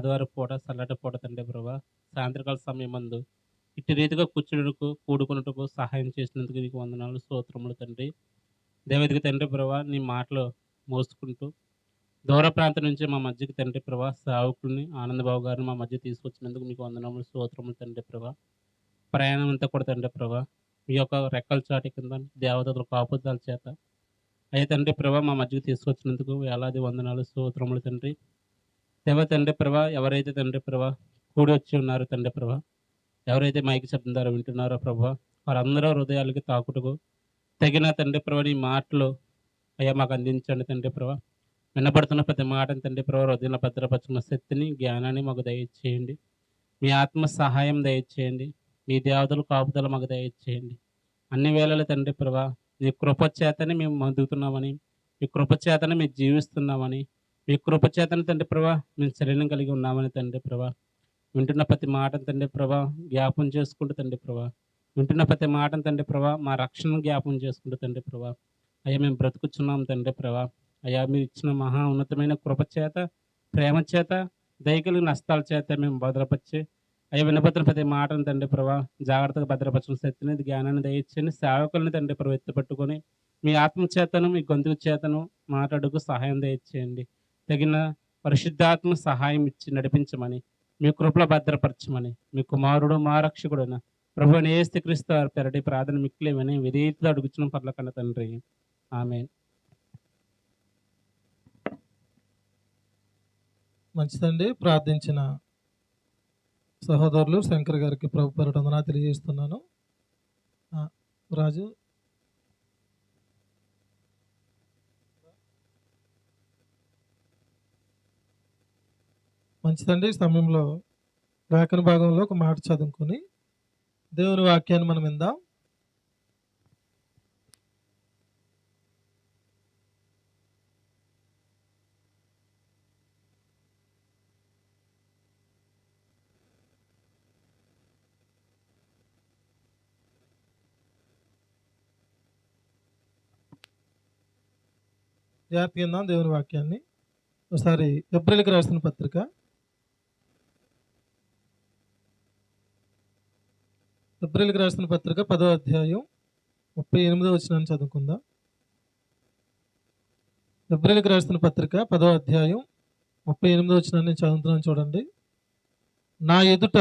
ఆదివారం పూట, చల్లటి పూట తండ్రి ప్రభా, సాయంత్రకాల సమయమందు ఇట్టి రీతిగా కూర్చునుటకు, కూడుకొనుటకు సహాయం చేసినందుకు నీకు వందనాలు, స్తోత్రములు తండ్రి. దేవాధికి తండ్రి ప్రభా, నీ మాటలు మోసుకుంటూ దూర ప్రాంతం నుంచి మా మధ్యకి తండ్రి ప్రభా, సేవకుల్ని ఆనందబాబు గారిని మా మధ్య తీసుకొచ్చినందుకు మీకు వందనములు, స్తోత్రములు తండ్రి ప్రభా. ప్రయాణం అంతా కూడా తండ్రి ప్రభా, మీ యొక్క రెక్కల చాటు కింద దేవదూతల కాపుదల చేత అయ్యా తండ్రి ప్రభా, మా మధ్యకి తీసుకొచ్చినందుకు వేలాది వందనాలు, స్తోత్రములు తండ్రి. తండ్రి ప్రభా, ఎవరైతే తండ్రి ప్రభా కూడి వచ్చి ఉన్నారో తండ్రి ప్రభా, ఎవరైతే మైకి శబ్దం ద్వారా వింటున్నారో ప్రభా, వారందరూ హృదయాలకి తాకుటకు తగిన తండ్రి ప్రభా నీ మాటలు అయ్యా మాకు అందించండి తండ్రి ప్రభా. వినపడుతున్న ప్రతి మాటను తండ్రి ప్రభా హృదయంలో భద్రపరచుకున్న శక్తిని, జ్ఞానాన్ని మాకు దయచేయండి. మీ ఆత్మ సహాయం దయచేయండి. మీ దేవతలు కాపుదల మాకు దయచేయండి. అన్ని వేళల తండ్రి ప్రభా, మీ కృప చేతనే మేము మదుగుతున్నామని, మీ కృప చేతనే మేము జీవిస్తున్నామని, మీ కృప చేతనే తండ్రి ప్రభా మేము శరీరం కలిగి ఉన్నామని తండ్రి ప్రభా. వింటున్న ప్రతి మాటను తండ్రి ప్రభా జ్ఞాపం చేసుకుంటూ తండ్రి ప్రభా, వింటున్న ప్రతి మాటను తండ్రి ప్రభా మా రక్షణను జ్ఞాపం చేసుకుంటూ తండ్రి ప్రభా, అయ్యా మేము బ్రతుకుచున్నాం తండ్రి ప్రభా. అయ్యా మీరు ఇచ్చిన మహా ఉన్నతమైన కృప చేత, ప్రేమ చేత, దయకలిగిన నష్టాల చేత మేము భద్రపరిచి అయ్యా వినపడుతున్న ప్రతి మాటను తండ్రి ప్రభా జాగ్రత్తగా భద్రపరచిన శక్తిని, జ్ఞానాన్ని దయచేయండి. సేవకుల్ని తండ్రి ప్రభా ఎత్తుపట్టుకొని మీ ఆత్మ చేతను, మీ గొంతుకు చేతను మాట్లాడుకు సహాయం దయచేయండి. తగిన పరిశుద్ధాత్మ సహాయం ఇచ్చి నడిపించమని, మీ కృపలో భద్రపరచమని, మీ కుమారుడు మా రక్షకుడైన ప్రభు యేసు క్రీస్తు వారి పేరటి ప్రార్థన మిక్కిలేమని విధేయతతో అడుగుచున్న పర్ల కన్న తండ్రి, ఆమేన్. మంచిదండి. ప్రార్థించిన సహోదరులు శంకర్ గారికి ప్రభు పేరట వందనాలు తెలియజేస్తున్నాను. రాజు మంచిదండి. ఈ సమయంలో లేఖన భాగంలో ఒక మాట చదువుకొని దేవుని వాక్యాన్ని మనం విందాం. జాగ్రత్త విందాం దేవుని వాక్యాన్ని. ఒకసారి ఏప్రిల్కి రాసిన పత్రిక 10వ అధ్యాయం 38వ వచనాన్ని చదువుకుందాం. ఏప్రిల్కి రాసిన పత్రిక 10వ అధ్యాయం 38వ వచనాన్ని చదువుతున్నాను చూడండి. నా ఎదుట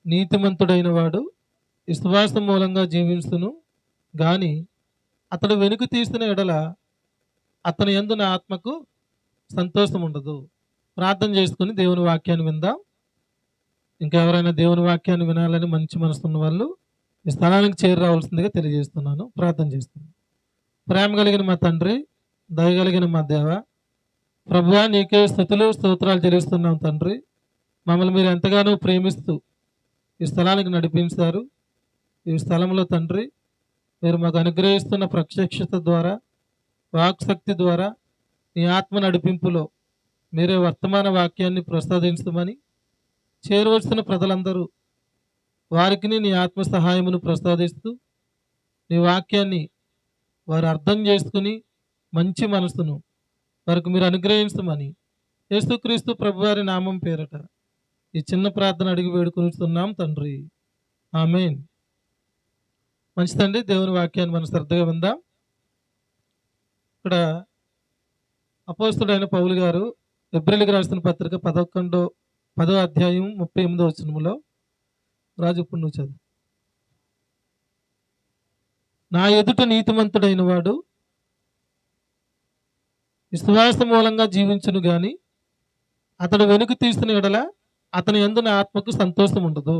నీతిమంతుడైన వాడు విశ్వాసం మూలంగా జీవించును గాని అతడు వెనుక తీసిన ఎడల అతని యందు నా ఆత్మకు సంతోషం ఉండదు. ప్రార్థన చేసుకుని దేవుని వాక్యాన్ని విందాం. ఇంకా ఎవరైనా దేవుని వాక్యాన్ని వినాలని మంచి మనసున్న వాళ్ళు ఈ స్థలానికి చేరి రావాల్సిందిగా తెలియజేస్తున్నాను. ప్రార్థన చేస్తున్నాను. ప్రేమ కలిగిన మా తండ్రి, దయగలిగిన మా దేవ, ప్రభువా నీకే స్తుతులు స్తోత్రాలు చెల్లిస్తున్నాం తండ్రి. మమ్మల్ని మీరు ఎంతగానో ప్రేమిస్తూ ఈ స్థలానికి నడిపించారు. ఈ స్థలంలో తండ్రి మీరు మాకు అనుగ్రహిస్తున్న ప్రత్యక్షత ద్వారా, వాక్శక్తి ద్వారా, నీ ఆత్మ నడిపింపులో మీరే వర్తమాన వాక్యాన్ని ప్రసాదించమని, చేరవలసిన ప్రజలందరూ వారికి నీ ఆత్మ సహాయమును ప్రసాదిస్తూ నీ వాక్యాన్ని వారు అర్థం చేసుకుని మంచి మనసును వారికి మీరు అనుగ్రహించమని యేసుక్రీస్తు ప్రభువారి నామం పేరట ఈ చిన్న ప్రార్థన అడిగి వేడుకొనిస్తున్నాం తండ్రి, ఆమేన్. మంచిదండి. దేవుని వాక్యాన్ని మనం శ్రద్ధగా విందాం. ఇక్కడ అపోస్తుడైన పౌలు గారు ఏప్రిల్కి రాసిన పత్రిక 10వ అధ్యాయం 38వ వచనములో, రాజు ఇప్పుడు నువ్వు చదువు. నా ఎదుట నీతిమంతుడైన వాడు విశ్వాస మూలంగా జీవించును గాని అతడు వెనుక తీసిన ఎడల అతని యందు నా ఆత్మకు సంతోషం ఉండదు.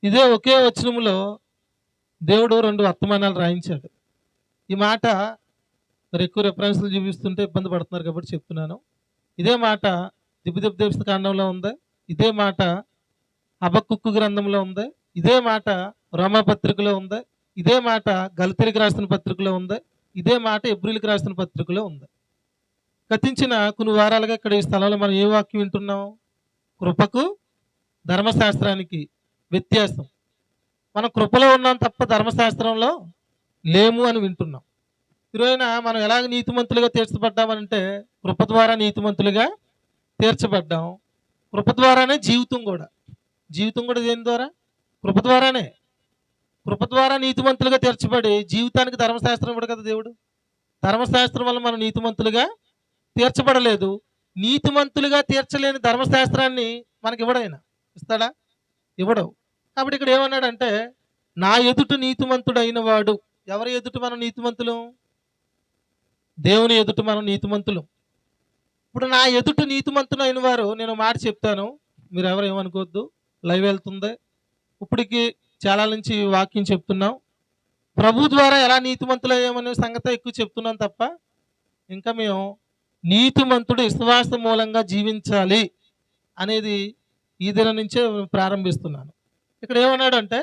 ఇదే ఒకే వచనములో దేవుడు 2 వర్తమానాలు రాయించాడు. ఈ మాట మరి ఎక్కువ రెఫరెన్స్లు చూపిస్తుంటే ఇబ్బంది పడుతున్నారు కాబట్టి చెప్తున్నాను. ఇదే మాట దివ్యదేశ కాండంలో ఉంది, ఇదే మాట హబక్కూకు గ్రంథంలో ఉంది, ఇదే మాట రోమాపత్రికలో ఉంది, ఇదే మాట గలతీయులకు రాసిన పత్రికలో ఉంది, ఇదే మాట ఎబ్రిల్కి రాసిన పత్రికలో ఉంది. గతించిన కొన్ని వారాలుగా ఇక్కడ ఈ స్థలంలో మనం ఏ వాక్యం వింటున్నాం? కృపకు ధర్మశాస్త్రానికి వ్యత్యాసం. మనం కృపలో ఉన్నాం తప్ప ధర్మశాస్త్రంలో లేము అని వింటున్నాం. ఈరోజున మనం ఎలాగ నీతిమంతులుగా తీర్చబడ్డామనంటే కృప ద్వారా నీతిమంతులుగా తీర్చబడ్డాం. కృప ద్వారానే జీవితం కూడా. జీవితం కూడా దేని ద్వారా? కృప ద్వారానే. కృప ద్వారా నీతిమంతులుగా తీర్చబడి జీవితానికి ధర్మశాస్త్రం ఇవ్వడు కదా దేవుడు. ధర్మశాస్త్రం వల్ల మనం నీతిమంతులుగా తీర్చబడలేదు. నీతిమంతులుగా తీర్చలేని ధర్మశాస్త్రాన్ని మనకి ఇవ్వడైనా ఇస్తాడా? ఇవ్వడు. కాబట్టి ఇక్కడ ఏమన్నాడంటే, నా ఎదుట నీతిమంతుడైన వాడు. ఎవరి ఎదుట మనం నీతిమంతులు? దేవుని ఎదుట మనం నీతిమంతులు. ఇప్పుడు నా ఎదుట నీతిమంతులైన వారు, నేను మాట చెప్తాను, మీరు ఎవరు ఏమనుకోవద్దు, లైవ్ వెళ్తుంది. ఇప్పటికి చాలా నుంచి వాక్యం చెప్తున్నాం. ప్రభు ద్వారా ఎలా నీతిమంతులయ్యామనే సంగతి ఎక్కువ చెప్తున్నాం తప్ప, ఇంకా మేము నీతిమంతుడు విశ్వాస మూలంగా జీవించాలి అనేది ఈ దినం నుంచే ప్రారంభిస్తున్నాను. ఇక్కడ ఏమన్నాడంటే,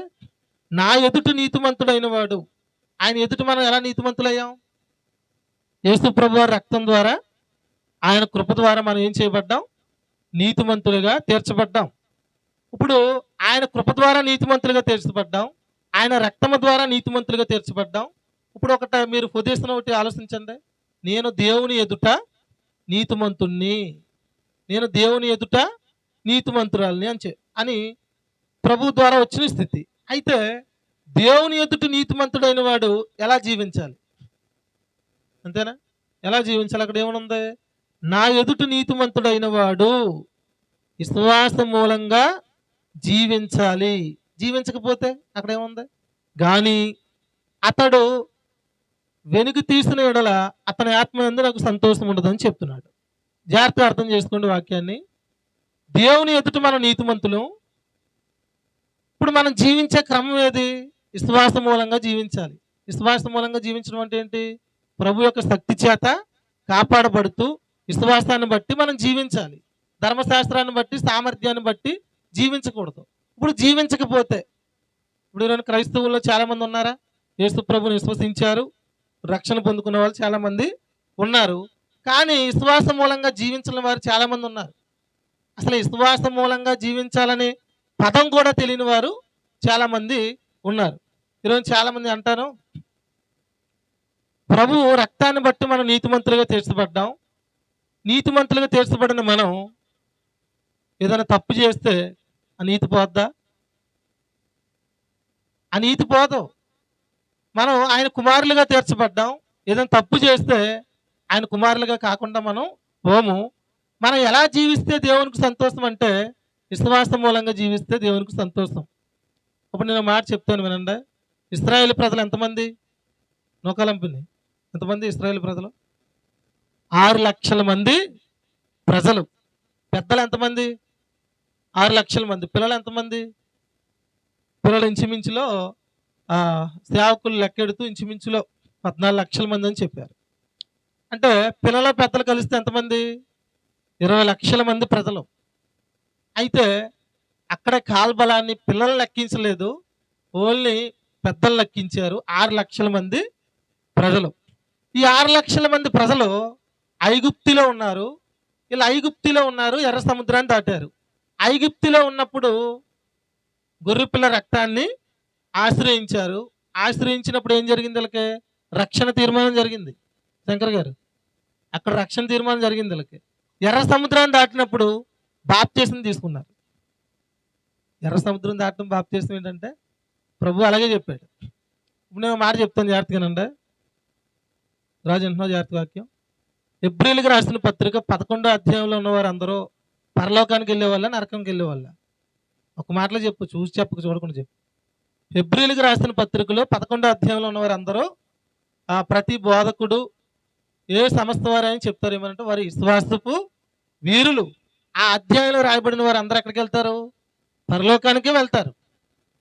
నా ఎదుట నీతిమంతుడైన వాడు. ఆయన ఎదుట మనం ఎలా నీతిమంతులయ్యాం? యేసు ప్రభు వారి రక్తం ద్వారా, ఆయన కృప ద్వారా మనం ఏం చేయబడ్డాం? నీతిమంతులుగా తీర్చబడ్డాం. ఇప్పుడు ఆయన కృప ద్వారా నీతిమంతులుగా తీర్చబడ్డాం, ఆయన రక్తము ద్వారా నీతిమంతులుగా తీర్చబడ్డాం. ఇప్పుడు మీరు ఉద్దేశం ఒకటి ఆలోచించండి. నేను దేవుని ఎదుట నీతిమంతుణ్ణి, నేను దేవుని ఎదుట నీతిమంతురాల్ని అని ప్రభు ద్వారా వచ్చిన స్థితి. అయితే దేవుని ఎదుట నీతిమంతుడైన వాడు ఎలా జీవించాలి? అంతేనా? ఎలా జీవించాలి? అక్కడ ఏమనుంది? నా ఎదుట నీతిమంతుడైన వాడు విశ్వాస మూలంగా జీవించాలి. జీవించకపోతే అక్కడ ఏముంది? కానీ అతడు వెనుక తీసిన ఎడల అతని ఆత్మ యందు నాకు సంతోషం ఉండదని చెప్తున్నాడు. జాగ్రత్తగా అర్థం చేసుకోండి వాక్యాన్ని. దేవుని ఎదుట మనం నీతిమంతులు. ఇప్పుడు మనం జీవించే క్రమం ఏది? విశ్వాస మూలంగా జీవించాలి. విశ్వాస మూలంగా జీవించడం అంటే ఏంటి? ప్రభు యొక్క శక్తి చేత కాపాడబడుతూ విశ్వాసాన్ని బట్టి మనం జీవించాలి. ధర్మశాస్త్రాన్ని బట్టి, సామర్థ్యాన్ని బట్టి జీవించకూడదు. ఇప్పుడు జీవించకపోతే, ఇప్పుడు ఈరోజు క్రైస్తవుల్లో చాలామంది ఉన్నారా? యేసు ప్రభుని విశ్వసించారు, రక్షణ పొందుకున్న వాళ్ళు చాలామంది ఉన్నారు. కానీ విశ్వాస మూలంగా జీవించిన వారు చాలామంది ఉన్నారు. అసలు విశ్వాస మూలంగా జీవించాలనే పదం కూడా తెలియని వారు చాలామంది ఉన్నారు. ఈరోజు చాలామంది అంటారు, ప్రభు రక్తాన్ని బట్టి మనం నీతిమంతులుగా తీర్చబడ్డాం. నీతిమంతులుగా తీర్చబడిన మనం ఏదైనా తప్పు చేస్తే ఆ నీతి పోద్దా? ఆ నీతి పోదు. మనం ఆయన కుమారులుగా తీర్చబడ్డాం. ఏదైనా తప్పు చేస్తే ఆయన కుమారులుగా కాకుండా మనం పోము. మనం ఎలా జీవిస్తే దేవునికి సంతోషం అంటే, విశ్వాస మూలంగా జీవిస్తే దేవునికి సంతోషం. ఇప్పుడు నేను మాట చెప్తాను వినండి. ఇశ్రాయేలు ప్రజలు ఎంతమంది? నూకాలంపిని ఎంతమంది ఇశ్రాయేలు ప్రజలు? 6 లక్షల మంది ప్రజలు. పెద్దలు ఎంతమంది? 6 లక్షల మంది. పిల్లలు ఎంతమంది? పిల్లలు ఇంచుమించులో సేవకులు లెక్కెడుతూ ఇంచుమించులో 14 లక్షల మంది అని చెప్పారు. అంటే పిల్లలు పెద్దలు కలిస్తే ఎంతమంది? 20 లక్షల మంది ప్రజలు. అయితే అక్కడ కాల్బలాన్ని పిల్లలు లెక్కించలేదు, ఓన్లీ పెద్దలు లెక్కించారు. 6 లక్షల మంది ప్రజలు. ఈ 6 లక్షల మంది ప్రజలు ఐగుప్తిలో ఉన్నారు. వీళ్ళు ఐగుప్తిలో ఉన్నారు, ఎర్ర సముద్రాన్ని దాటారు. ఐగుప్తిలో ఉన్నప్పుడు గొర్రెపిల్ల రక్తాన్ని ఆశ్రయించారు. ఆశ్రయించినప్పుడు ఏం జరిగింది? వీళ్ళకి రక్షణ తీర్మానం జరిగింది. శంకర్ గారు, అక్కడ రక్షణ తీర్మానం జరిగింది వీళ్ళకి. ఎర్ర సముద్రాన్ని దాటినప్పుడు బాప్తీసం తీసుకున్నారు. ఎర్ర సముద్రం దాటడం బాప్తీసం ఏంటంటే ప్రభు అలాగే చెప్పాడు. ఇప్పుడు నేను మాట చెప్తాను జాగ్రత్తగానండి. రాజు అంటున్నావు జాగ్రత్త వాక్యం. హెబ్రీయులకు రాసిన పత్రిక 11వ అధ్యాయంలో ఉన్నవారు అందరూ పరలోకానికి వెళ్ళే వాళ్ళ, నరకంకి వెళ్ళే వాళ్ళ? ఒక మాటలో చెప్పు, చూసి చెప్పక చూడకుండా చెప్పు. హెబ్రీయులకు రాసిన పత్రికలో 11వ అధ్యాయంలో ఉన్నవారు అందరూ ప్రతి బోధకుడు ఏ సమస్త వారని చెప్తారు. ఏమంటే వారి విశ్వాసపు వీరులు. ఆ అధ్యాయంలో రాయబడిన వారు అందరూ ఎక్కడికి వెళ్తారు? పరలోకానికి వెళ్తారు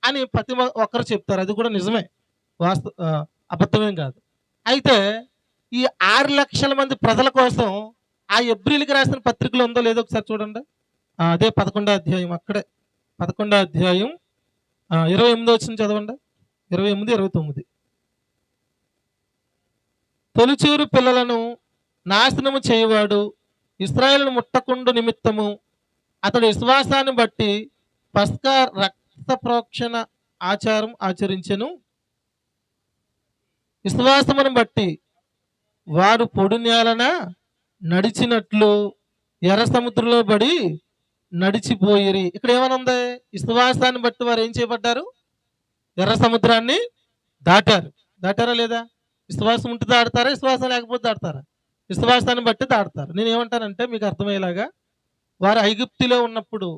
అని ప్రతి ఒక్కరు చెప్తారు. అది కూడా నిజమే, అబద్ధమేం కాదు. అయితే ఈ 6 లక్షల మంది ప్రజల కోసం ఆ హెబ్రీయులకు రాసిన పత్రికలో ఉందో లేదో ఒకసారి చూడండి. అదే 11వ అధ్యాయం, అక్కడే 11వ అధ్యాయం 28 వచ్చిన చదవండి. 28, 29. తొలిచూరు పిల్లలను నాశనము చేయవాడు ఇశ్రాయేలును ముట్టకుండు నిమిత్తము అతడు విశ్వాసాన్ని బట్టి పస్కా రక్త ప్రోక్షణ ఆచారం ఆచరించెను. విశ్వాసమును బట్టి వారు పొడి నేలన నడిచినట్లు ఎర్ర సముద్రంలో పడి నడిచిపోయిరి. ఇక్కడ ఏమని ఉంది? విశ్వాసాన్ని బట్టి వారు ఏం చేయబడ్డారు? ఎర్ర సముద్రాన్ని దాటారు. దాటారా లేదా? విశ్వాసం ఉంటే దాడతారా? విశ్వాసం లేకపోతే దాడతారా? విశ్వాసాన్ని బట్టి దాడతారు. నేను ఏమంటానంటే మీకు అర్థమయ్యేలాగా, వారు ఐగుప్తులో ఉన్నప్పుడు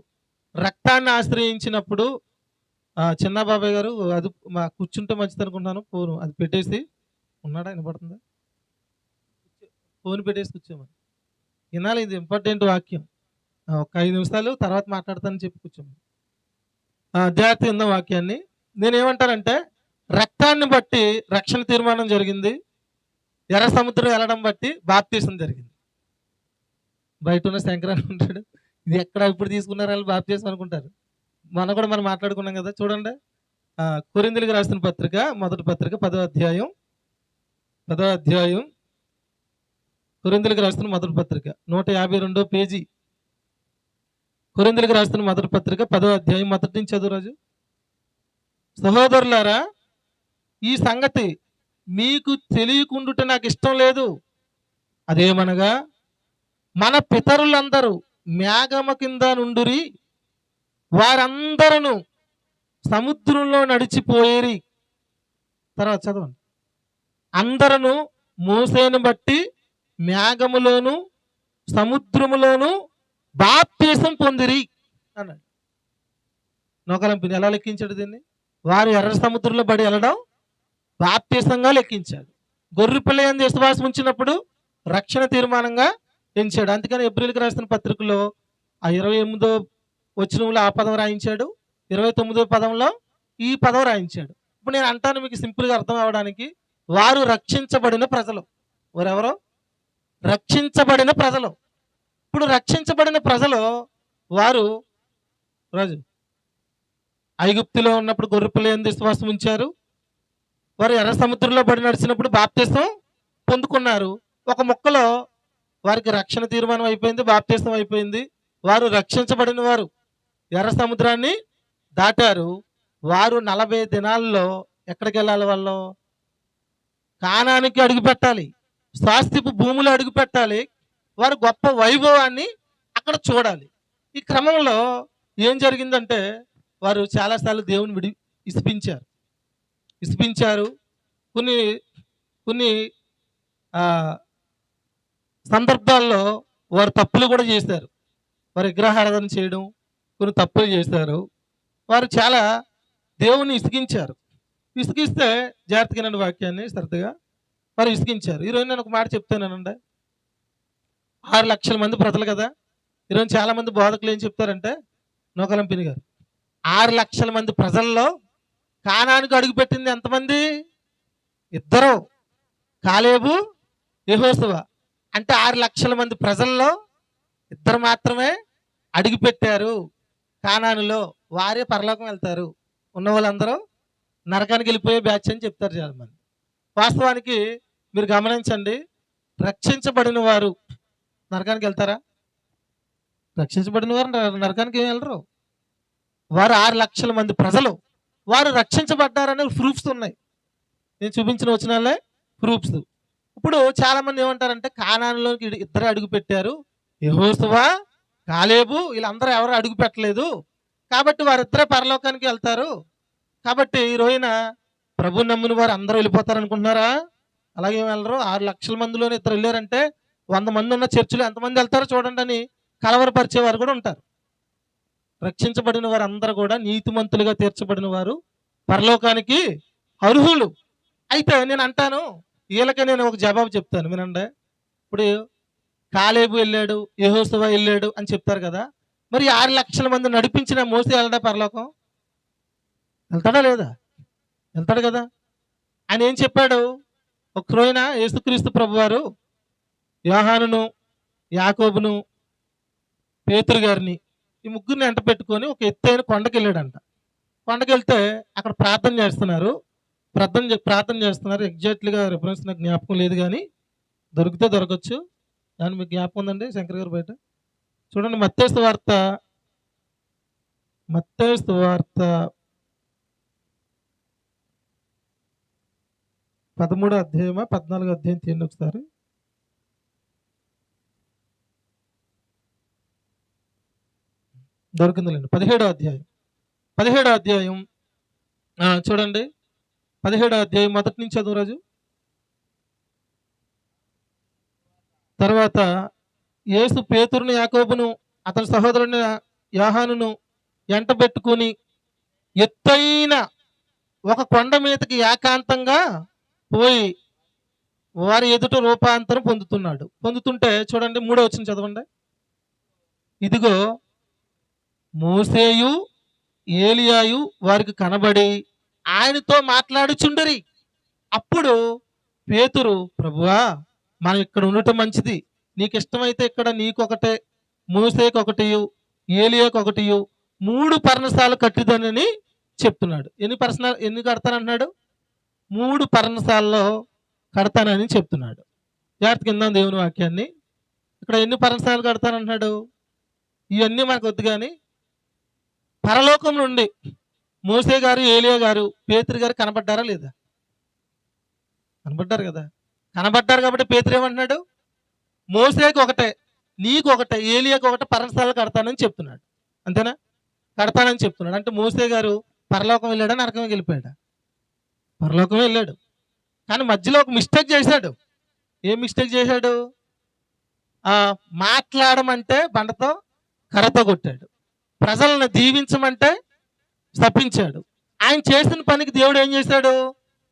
రక్తాన్ని ఆశ్రయించినప్పుడు చిన్న బాబాయ్ గారు అది మా కూర్చుంటే మంచిది అనుకుంటున్నాను. ఫోను అది పెట్టేసి ఉన్నాడా? వినపడుతుందా? ఫోన్ పెట్టేసి కూర్చోమని వినాలి. ఇది ఇంపార్టెంట్ వాక్యం. ఒక 5 నిమిషాలు తర్వాత మాట్లాడతానని చెప్పి కూర్చోమని. జాగ్రత్త విన్న వాక్యాన్ని. నేనేమంటానంటే రక్తాన్ని బట్టి రక్షణ తీర్మానం జరిగింది. ఎర్ర సముద్రం వెళ్ళడం బట్టి బాప్తీసం జరిగింది. బయట ఉన్న శంకరాన్ని ఉంటాడు, ఇది ఎక్కడ ఇప్పుడు తీసుకున్నారు వాళ్ళు బాప్తీసం అనుకుంటారు. మనం మాట్లాడుకున్నాం కదా, చూడండి. కొరింథీయులకు రాసిన పత్రిక మొదటి పత్రిక 10వ అధ్యాయం కొరింథీయులకు రాసిన మొదటి పత్రిక 152 పేజీ. కొరింథీయులకు రాసిన మొదటి పత్రిక 10వ అధ్యాయం మొదటి నుంచి చదువు రాజు. సహోదరులారా, ఈ సంగతి మీకు తెలియకుండుట నాకు ఇష్టం లేదు. అదేమనగా మన పితరులందరూ మేఘము కింద నుండురి, వారందరూ సముద్రంలో నడిచిపోయేరి. తర్వాత చదవండి. అందరూ మోసేను బట్టి మేఘములోను సముద్రములోను బాప్తీసం పొందిరి అన్నాడు. నోకలంపిని ఎలా లెక్కించాడు దీన్ని? వారు ఎర్ర సముద్రంలో పడి వెళ్ళడం బాప్తీసంగా లెక్కించాడు. గొర్రెపిల్ల యందు విశ్వాసం ఉంచినప్పుడు రక్షణ తీర్మానంగా ఎంచాడు. అందుకని ఎబ్రిల్కి రాసిన పత్రికలో 28వ వచనంలో ఆ పదం రాయించాడు, 29వ పదంలో ఈ పదం రాయించాడు. ఇప్పుడు నేను అంటాను మీకు సింపుల్గా అర్థం అవ్వడానికి, వారు రక్షించబడిన ప్రజలు. వారెవరో రక్షించబడిన ప్రజలు. ఇప్పుడు రక్షించబడిన ప్రజలు వారు రాజు ఐగుప్తులో ఉన్నప్పుడు గొర్రెపిల్ల యందు విశ్వాసం ఉంచారు. వారు ఎర్ర సముద్రంలో పడి నడిచినప్పుడు బాప్తీసం పొందుకున్నారు. ఒక ముక్కలో వారికి రక్షణ తీర్మానం అయిపోయింది, బాప్తీసం అయిపోయింది. వారు రక్షించబడిన వారు ఎర్ర సముద్రాన్ని దాటారు. వారు 40 దినాల్లో ఎక్కడికి వెళ్ళాలి? వాళ్ళు కానానికి అడుగు పెట్టాలి, స్వాస్థ్యపు భూములు అడుగు పెట్టాలి. వారు గొప్ప వైభవాన్ని అక్కడ చూడాలి. ఈ క్రమంలో ఏం జరిగిందంటే వారు చాలాసార్లు దేవుని ఇసిపించారు. కొన్ని సందర్భాల్లో వారు తప్పులు కూడా చేశారు. వారు విగ్రహారాధన చేయడం, కొన్ని తప్పులు చేశారు. వారు చాలా దేవుని ఇసిగించారు. ఇసిగిస్తే జాగ్రత్తగా వాక్యాన్ని శ్రద్ధగా వారు ఇసిగించారు. ఈరోజు నేను ఒక మాట చెప్తానండి. 6 లక్షల మంది ప్రజలు కదా. ఈరోజు చాలా మంది బోధకులు ఏం చెప్తారంటే, నోకలంపిని గారు, 6 లక్షల మంది ప్రజల్లో కానానికి అడుగుపెట్టింది ఎంతమంది? 2, కాలేబు, యెహోషువ. అంటే 6 లక్షల మంది ప్రజల్లో 2 మాత్రమే అడుగుపెట్టారు కానానులో. వారే పరలోకం వెళ్తారు, ఉన్న వాళ్ళందరూ నరకానికి వెళ్ళిపోయే బ్యాచ్ అని చెప్తారు చాలా మంది. వాస్తవానికి మీరు గమనించండి, రక్షించబడిన వారు నరకానికి వెళ్తారా? రక్షించబడిన వారు నరకానికి ఏం వెళ్ళరు. వారు 6 లక్షల మంది ప్రజలు వారు రక్షించబడ్డారనే ప్రూఫ్స్ ఉన్నాయి. నేను చూపించిన వచనాలే ప్రూఫ్స్. ఇప్పుడు చాలా మంది ఏమంటారంటే కానానులోకి 2 అడుగు పెట్టారు, యెహోషువ, కాలేబు, వీళ్ళందరూ ఎవరు అడుగు పెట్టలేదు, కాబట్టి వారిద్దరే పరలోకానికి వెళ్తారు. కాబట్టి ఈ రోజున ప్రభు నమ్మిన వారు అందరూ వెళ్ళిపోతారు అనుకుంటున్నారా? అలాగే వెళ్ళరు. 6 లక్షల మందిలోనే 2 వెళ్ళారంటే 100 మంది ఉన్న చర్చిలో ఎంతమంది వెళ్తారో చూడండి అని కలవరపరిచే వారు కూడా ఉంటారు. రక్షించబడిన వారు అందరూ కూడా నీతిమంతులుగా తీర్చబడిన వారు పరలోకానికి అర్హులు. అయితే నేను అంటాను, వీళ్ళకే నేను ఒక జవాబు చెప్తాను వినండి. ఇప్పుడు కాలేబు వెళ్ళాడు, యెహోషువ వెళ్ళాడు అని చెప్తారు కదా. మరి 6 లక్షల మంది నడిపించిన మోసే వెళ్ళడా పరలోకం? వెళ్తాడా లేదా? వెళ్తాడు కదా. ఆయన ఏం చెప్పాడు? ఒక రోజున యేసుక్రీస్తు ప్రభువారు యోహానును, యాకోబును, పేతురు గారిని ఈ ముగ్గురిని ఎంట పెట్టుకొని ఒక ఎత్తైన కొండకి వెళ్ళాడంట. కొండకి వెళ్తే అక్కడ ప్రార్థన చేస్తున్నారు. ఎగ్జాక్ట్లీగా రిఫరెన్స్ నాకు జ్ఞాపకం లేదు, కానీ దొరికితే దొరకచ్చు. దాని మీకు జ్ఞాపకం ఉందండి శంకర్ గారు బయట చూడండి. మత్తయి సువార్త 13వ అధ్యాయమా 14వ అధ్యాయం తీయండి ఒకసారి. దొరికిందిలేండి. 17వ అధ్యాయం చూడండి. 17వ అధ్యాయం మొదటి నుంచి చదువు రాజు. తర్వాత యేసు పేతురును, యాకోబును, అతని సహోదరుని యోహానును ఎంటబెట్టుకుని ఎత్తైన ఒక కొండ మీదకి ఏకాంతంగా పోయి వారి ఎదుట రూపాంతరం పొందుతుంటే చూడండి, 3వ వచనం చదవండి. ఇదిగో మోసేయు ఏలియాయు వారికి కనబడి ఆయనతో మాట్లాడుచుండరి. అప్పుడు పేతురు, ప్రభువా, మనం ఇక్కడ ఉండటం మంచిది. నీకు ఇష్టమైతే ఇక్కడ నీకొకటే, మోసేకి ఒకటియు, ఏలియాకి ఒకటియు 3 పర్ణశాలలు కట్టిదనని చెప్తున్నాడు. ఎన్ని కడతానంటున్నాడు? 3 పర్ణశాలలో కడతానని చెప్తున్నాడు. జాగ్రత్త కింద దేవుని వాక్యాన్ని. ఇక్కడ ఎన్ని పర్ణశాలలు కడతానంటున్నాడు? ఇవన్నీ మనకు వద్దు కానీ, పరలోకం నుండి మోసే గారు, ఏలియా గారు, పేతురు గారు కనబడ్డారా లేదా? కనబడ్డారు కదా. కనబడ్డారు కాబట్టి పేతురు ఏమంటున్నాడు? మోసేకి ఒకటే, నీకు ఒకటే, ఏలియాకి ఒకటే పర్ణశాలలు కడతానని చెప్తున్నాడు. అంతేనా? కడతానని చెప్తున్నాడు. అంటే మోసే గారు పరలోకం వెళ్ళాడా, నరకం వెళ్ళిపోయాడా? పరలోకం వెళ్ళాడు. కానీ మధ్యలో ఒక మిస్టేక్ చేశాడు. ఏం మిస్టేక్ చేశాడు? మాట్లాడమంటే బండతో, కర్రతో కొట్టాడు. ప్రజలను దీవించమంటే శపించాడు. ఆయన చేసిన పనికి దేవుడు ఏం చేశాడు?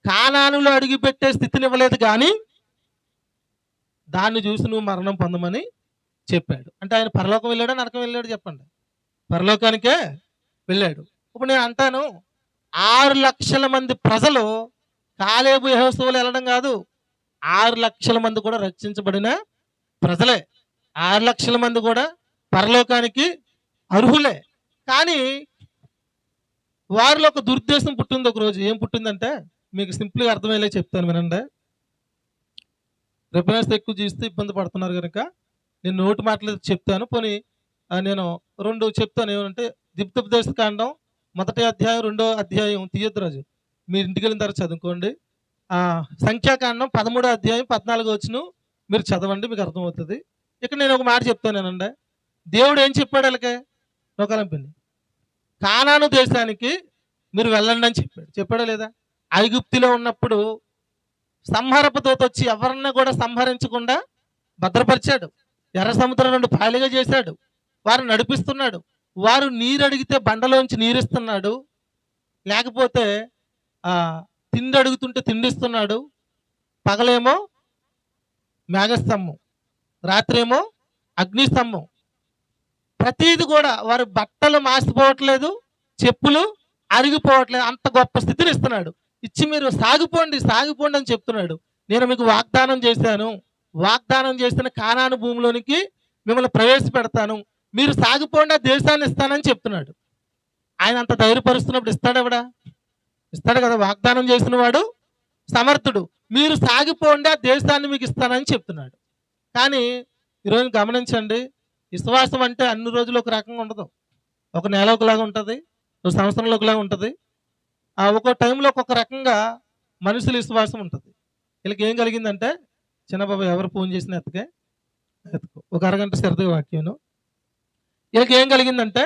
కానానులో అడుగుపెట్టే స్థితిని ఇవ్వలేదు, కానీ దాన్ని చూసి నువ్వు మరణం పొందమని చెప్పాడు. అంటే ఆయన పరలోకం వెళ్ళాడా, నరకం వెళ్ళాడు? చెప్పండి. పరలోకానికే వెళ్ళాడు. ఇప్పుడు నేను అంటాను, 6 లక్షల మంది ప్రజలు కాలేబు యెహోషువలు వెళ్ళడం కాదు, 6 లక్షల మంది కూడా రక్షించబడిన ప్రజలే. 6 లక్షల మంది కూడా పరలోకానికి అర్హులే. కానీ వారిలో ఒక దురుద్దేశం పుట్టింది. ఒక రోజు ఏం పుట్టిందంటే, మీకు సింపుల్గా అర్థమయ్యేలా చెప్తాను వినండి. రిఫరెన్స్ ఎక్కువ చూస్తే ఇబ్బంది పడుతున్నారు కనుక నేను నోటి మాటలు చెప్తాను. పోనీ నేను 2 చెప్తాను. ఏమంటే ద్వితోపదేశ కాండం 1వ అధ్యాయం 2వ అధ్యాయం తీయొద్దు రాజు, మీరు ఇంటికి వెళ్ళిన తర్వాత చదువుకోండి. సంఖ్యాకాండం 13వ అధ్యాయం 14వ వచనం మీరు చదవండి, మీకు అర్థమవుతుంది. ఇక్కడ నేను ఒక మాట చెప్తానేనండి. దేవుడు ఏం చెప్పాడు వాళ్ళకి? నూకలంపిండి కానాను దేశానికి మీరు వెళ్ళండి అని చెప్పాడా లేదా? ఐగుప్తిలో ఉన్నప్పుడు సంహరపు దూత వచ్చి ఎవరన్నా కూడా సంహరించకుండా భద్రపరిచాడు. ఎర్ర సముద్రం 2 పాయలుగా చేశాడు. వారు నడిపిస్తున్నాడు. వారు నీరు అడిగితే బండలోంచి నీరిస్తున్నాడు. లేకపోతే తిండి అడుగుతుంటే తిండిస్తున్నాడు. పగలేమో మేఘస్తంభం, రాత్రేమో అగ్నిస్తంభం. ప్రతిది కూడా వారి బట్టలు మాసిపోవట్లేదు, చెప్పులు అరిగిపోవట్లేదు. అంత గొప్ప స్థితిని ఇస్తున్నాడు. ఇచ్చి మీరు సాగిపోండి అని చెప్తున్నాడు. నేను మీకు వాగ్దానం చేశాను, వాగ్దానం చేసిన కానాను భూమిలోనికి మిమ్మల్ని ప్రవేశపెడతాను, మీరు సాగిపోండి, ఆ దేశాన్ని ఇస్తానని చెప్తున్నాడు. ఆయన అంత ధైర్యపరుస్తున్నప్పుడు ఇస్తాడెవడా? ఇస్తాడు కదా. వాగ్దానం చేసిన వాడు సమర్థుడు. మీరు సాగిపోండి, ఆ దేశాన్ని మీకు ఇస్తానని చెప్తున్నాడు. కానీ ఈరోజు గమనించండి, విశ్వాసం అంటే అన్ని రోజులు ఒక రకంగా ఉండదు. ఒక నెల ఒకలాగా ఉంటుంది, ఒక సంవత్సరంలో ఒకలాగా ఉంటుంది. ఒక్కో టైంలో ఒక్కొక్క రకంగా మనుషుల విశ్వాసం ఉంటుంది. వీళ్ళకి ఏం కలిగిందంటే, చిన్నబాబు ఎవరు ఫోన్ చేసిన ఎత్తుకో ఒక అరగంట శ్రద్ధగా వాక్యం. వీళ్ళకి ఏం కలిగిందంటే,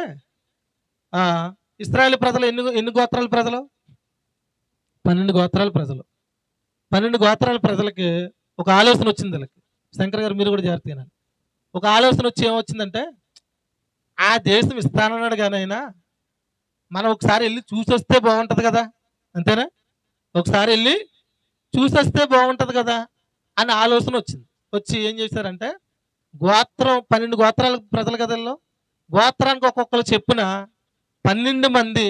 ఇశ్రాయేలు ప్రజలు ఎన్ని గోత్రాల ప్రజలు? 12 గోత్రాల ప్రజలు. 12 గోత్రాల ప్రజలకి ఒక ఆలోచన వచ్చింది. వీళ్ళకి శంకర్ గారు మీరు కూడా జాగ్రత్తగా, ఒక ఆలోచన వచ్చి ఏమొచ్చిందంటే, ఆ దేశం ఇస్తానన్నాడు కానీ అయినా మనం ఒకసారి వెళ్ళి చూసొస్తే బాగుంటుంది కదా, అంతేనా? ఒకసారి వెళ్ళి చూసొస్తే బాగుంటుంది కదా అని ఆలోచన వచ్చింది. వచ్చి ఏం చేశారంటే, 12 గోత్రాల ప్రజలు కదల్లో, గోత్రానికి ఒక్కొక్కరు చెప్పున 12 మంది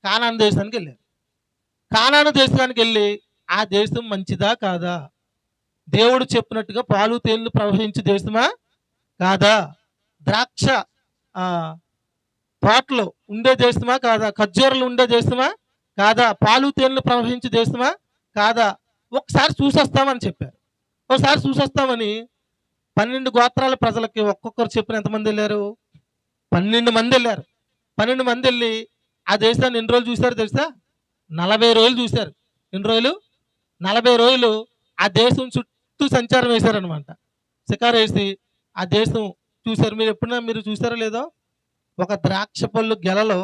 కానాను దేశానికి వెళ్ళారు. కానాను దేశానికి వెళ్ళి ఆ దేశం మంచిదా కాదా, దేవుడు చెప్పినట్టుగా పాలు తేళ్లు ప్రవహించే దేశమా కాదా, ద్రాక్ష తోటలు ఉండే దేశమా కాదా, ఖర్జూరలు ఉండే దేశమా కాదా, పాలు తేళ్లు ప్రవహించే దేశమా కాదా, ఒకసారి చూసొస్తామని చెప్పారు. ఒకసారి చూసొస్తామని 12 గోత్రాల ప్రజలకి ఒక్కొక్కరు చెప్పిన ఎంతమంది వెళ్ళారు? 12 మంది వెళ్ళారు. 12 మంది వెళ్ళి ఆ దేశాన్ని ఎన్ని రోజులు చూశారు తెలుసా? 40 రోజులు చూశారు. ఎన్ని రోజులు? 40 రోజులు ఆ దేశం చుట్టూ సంచారం వేశారనమాట. షికారు వేసి ఆ దేశం చూశారు. మీరు ఎప్పుడైనా మీరు చూసారో లేదో, ఒక ద్రాక్ష పళ్ళు గెలలో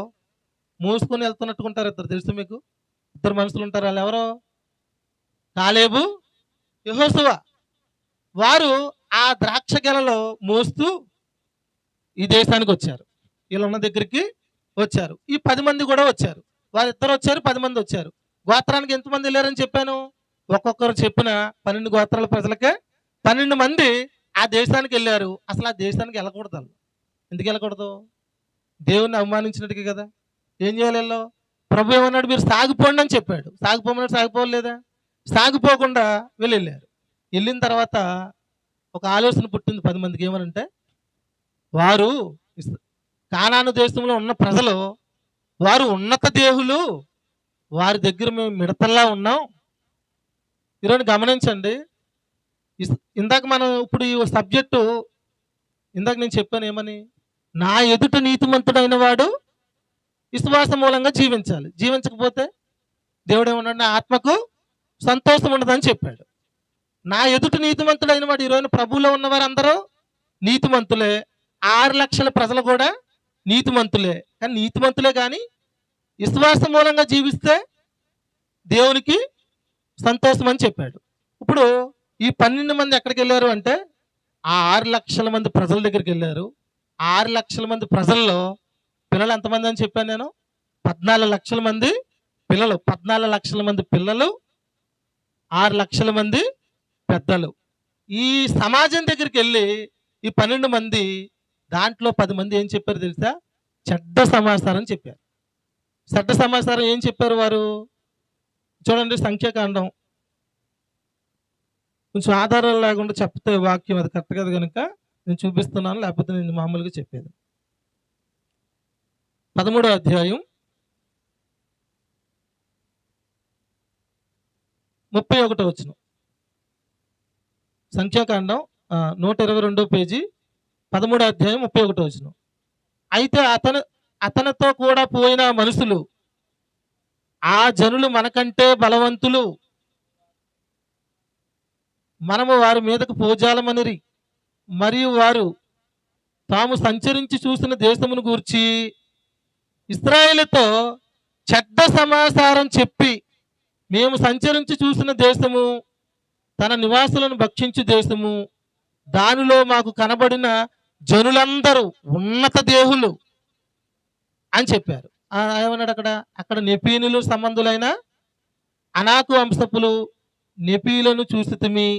మోసుకొని వెళ్తున్నట్టుకుంటారు ఇద్దరు, తెలుసు మీకు? ఇద్దరు మనుషులు ఉంటారు. వాళ్ళు ఎవరో కాలేబు, యెహోషువ. వారు ఆ ద్రాక్ష గెలలో మోస్తూ ఈ దేశానికి వచ్చారు. వీళ్ళు ఉన్న దగ్గరికి వచ్చారు. ఈ 10 మంది కూడా వచ్చారు. వారిద్దరు వచ్చారు, 10 మంది వచ్చారు. గోత్రానికి ఎంతమంది వెళ్ళారని చెప్పాను? ఒక్కొక్కరు చెప్పిన 12 గోత్రాల ప్రజలకే 12 మంది ఆ దేశానికి వెళ్ళారు. అసలు ఆ దేశానికి వెళ్ళకూడదు వాళ్ళు. ఎందుకు వెళ్ళకూడదు? దేవుణ్ణి అవమానించినట్టుగా కదా. ఏం చేయాలి వీళ్ళు? ప్రభు ఏమన్నాడు? మీరు సాగిపోండి అని చెప్పాడు. సాగిపోమన్నాడు, సాగిపోలేదా? సాగిపోకుండా వీళ్ళు వెళ్ళారు. వెళ్ళిన తర్వాత ఒక ఆలోచన పుట్టింది 10 మందికి. ఏమనంటే, వారు కానాను దేశంలో ఉన్న ప్రజలు, వారు ఉన్నత దేహులు, వారి దగ్గర మేము మిడతల్లా ఉన్నాం. ఈరోజు గమనించండి. ఇందాక మనం ఇప్పుడు ఈ సబ్జెక్టు ఇందాక నేను చెప్పాను ఏమని? నా ఎదుట నీతిమంతుడైన వాడు విశ్వాస మూలంగా జీవించాలి. జీవించకపోతే దేవుడు ఏమన్నాడు? నా ఆత్మకు సంతోషం ఉండదని చెప్పాడు. నా ఎదుట నీతిమంతుడైన వాడు. ఈరోజు ప్రభువులో ఉన్నవారు అందరూ నీతిమంతులే. 6 లక్షల ప్రజలు కూడా నీతిమంతులే. కానీ నీతిమంతులే కానీ విశ్వాస మూలంగా జీవిస్తే దేవునికి సంతోషం అని చెప్పాడు. ఇప్పుడు ఈ 12 మంది ఎక్కడికి వెళ్ళారు అంటే, ఆ 6 లక్షల మంది ప్రజల దగ్గరికి వెళ్ళారు. 6 లక్షల మంది ప్రజల్లో పిల్లలు ఎంతమంది అని చెప్పాను నేను? 14 లక్షల మంది పిల్లలు. 14 లక్షల మంది పిల్లలు, 6 లక్షల మంది పెద్దలు. ఈ సమాజం దగ్గరికి వెళ్ళి ఈ 12 మంది, దాంట్లో 10 మంది ఏం చెప్పారు తెలుసా? చెడ్డ సమాచారం చెప్పారు. చెడ్డ సమాచారం ఏం చెప్పారు వారు? చూడండి, సంఖ్యాకాండం. కొంచెం ఆధారాలు లేకుండా చెప్తే వాక్యం అది కరెక్ట్ కదా, కనుక నేను చూపిస్తున్నాను, లేకపోతే నేను మామూలుగా చెప్పేది. 13వ అధ్యాయం 31వ వచనం. సంఖ్యాకాండం 122వ పేజీ, 13వ అధ్యాయం 31వ వచనం. అయితే అతనితో కూడా పోయిన మనుషులు, ఆ జనులు మనకంటే బలవంతులు, మనము వారి మీదకు పోజాలమనిరి. మరియు వారు తాము సంచరించి చూసిన దేశమును గూర్చి ఇశ్రాయేలుతో చెడ్డ సమాచారం చెప్పి, మేము సంచరించి చూసిన దేశము తన నివాసులను భక్షించు దేశము, దానిలో మాకు కనబడిన జనులందరూ ఉన్నత దేహులు అని చెప్పారు. ఏమన్నాడు అక్కడ నెపీనులు సంబంధులైన అనాకు వంశపులు నెపీలను చూసితిమి,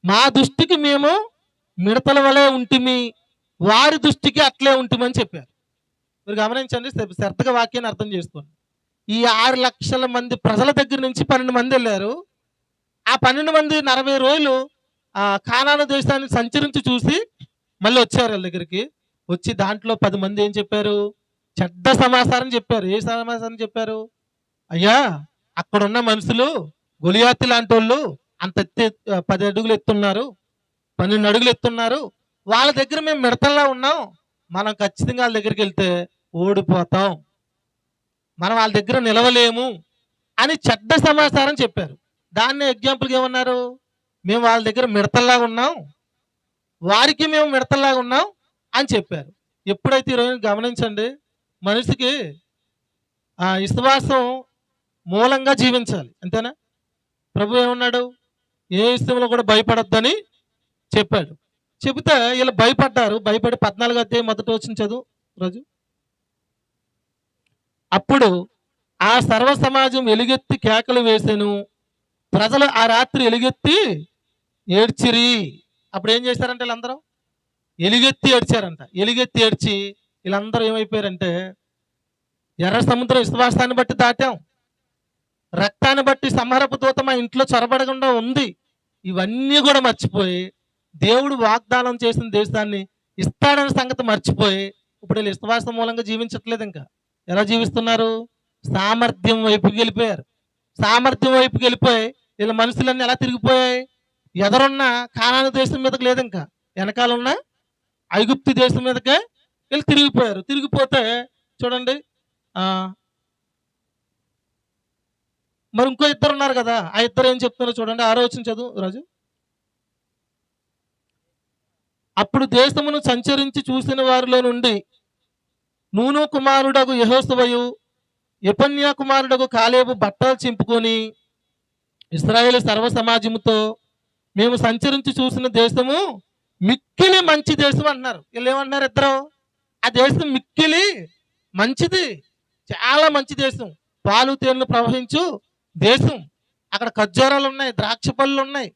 మా దృష్టికి మేము మిడతల వలె ఉంటిమి, వారి దృష్టికి అట్లే ఉంటిమని చెప్పారు. మీరు గమనించండి, శ్రద్ధగా వాక్యాన్ని అర్థం చేసుకోండి. ఈ 6 లక్షల మంది ప్రజల దగ్గర నుంచి 12 మంది వెళ్ళారు. ఆ 12 మంది 40 రోజులు కానాను దేశాన్ని సంచరించి చూసి మళ్ళీ వచ్చారు వాళ్ళ దగ్గరికి. వచ్చి దాంట్లో 10 మంది ఏం చెప్పారు? చెడ్డ సమాచారం చెప్పారు. ఏ సమాచారం చెప్పారు? అయ్యా, అక్కడున్న మనుషులు గొలియాతు లాంటి వాళ్ళు అంత 10 అడుగులు ఎత్తున్నారు, 12 అడుగులు ఎత్తున్నారు. వాళ్ళ దగ్గర మేము మిడతల్లా ఉన్నాం, మనం ఖచ్చితంగా వాళ్ళ దగ్గరికి వెళ్తే ఓడిపోతాం, మనం వాళ్ళ దగ్గర నిలవలేము అని చెడ్డ సమాచారం చెప్పారు. దాన్ని ఎగ్జాంపుల్గా ఏమన్నారు? మేము వాళ్ళ దగ్గర మిడతల్లాగా ఉన్నాం, వారికి మేము మిడతల్లాగా ఉన్నాం అని చెప్పారు. ఎప్పుడైతే ఈరోజు గమనించండి, మనిషికి విశ్వాసం మూలంగా జీవించాలి, అంతేనా? ప్రభు ఏమన్నాడు? ఏ విషయంలో కూడా భయపడొద్దని చెప్పాడు. చెబితే వీళ్ళు భయపడ్డారు. భయపడి 14వ అధ్యాయం మొదటి వచనం చదువు రోజు. అప్పుడు ఆ సర్వ సమాజం ఎలుగెత్తి కేకలు వేసెను, ప్రజలు ఆ రాత్రి ఎలుగెత్తి ఏడ్చిరి. అప్పుడు ఏం చేశారంటే వీళ్ళందరూ ఎలుగెత్తి ఏడ్చారంట. ఎలుగెత్తి ఏడ్చి వీళ్ళందరూ ఏమైపోయారంటే, ఎర్ర సముద్రం విశ్వాసాన్ని బట్టి దాటాం, రక్తాన్ని బట్టి సంహారపు దూత మా ఇంట్లో చొరబడకుండా ఉంది, ఇవన్నీ కూడా మర్చిపోయి దేవుడు వాగ్దానం చేసిన దేశాన్ని ఇస్తాడనే సంగతి మర్చిపోయి ఇప్పుడు వీళ్ళు విశ్వాసం మూలంగా జీవించట్లేదు. ఇంకా ఎలా జీవిస్తున్నారు? సామర్థ్యం వైపుకి వెళ్ళిపోయారు. సామర్థ్యం వైపుకి వెళ్ళిపోయి వీళ్ళ మనుషులన్నీ ఎలా తిరిగిపోయాయి? ఎదరున్న కానాను దేశం మీదకి లేదు, ఇంకా వెనకాలన్న ఐగుప్తు దేశం మీదకే వీళ్ళు తిరిగిపోయారు. తిరిగిపోతే చూడండి, మరి ఇంకో ఇద్దరు ఉన్నారు కదా, ఆ ఇద్దరు ఏం చెప్తున్నారో చూడండి. 6వ వచనం చదువు రాజు. అప్పుడు దేశమును సంచరించి చూసిన వారిలో నుండి నూను కుమారుడగు యెహోషువయు యెఫన్యా కుమారుడగు కాలేబు బట్టలు చింపుకొని ఇశ్రాయేలు సర్వ సమాజముతో మేము సంచరించి చూసిన దేశము మిక్కిలి మంచి దేశం అంటున్నారు. వీళ్ళు ఏమంటున్నారు ఇద్దరు? ఆ దేశం మిక్కిలి మంచిది, చాలా మంచి దేశం, పాలు తేనెలు ప్రవహించు దేశం. అక్కడ ఖర్జూరాలు ఉన్నాయి, ద్రాక్ష పళ్ళు ఉన్నాయి,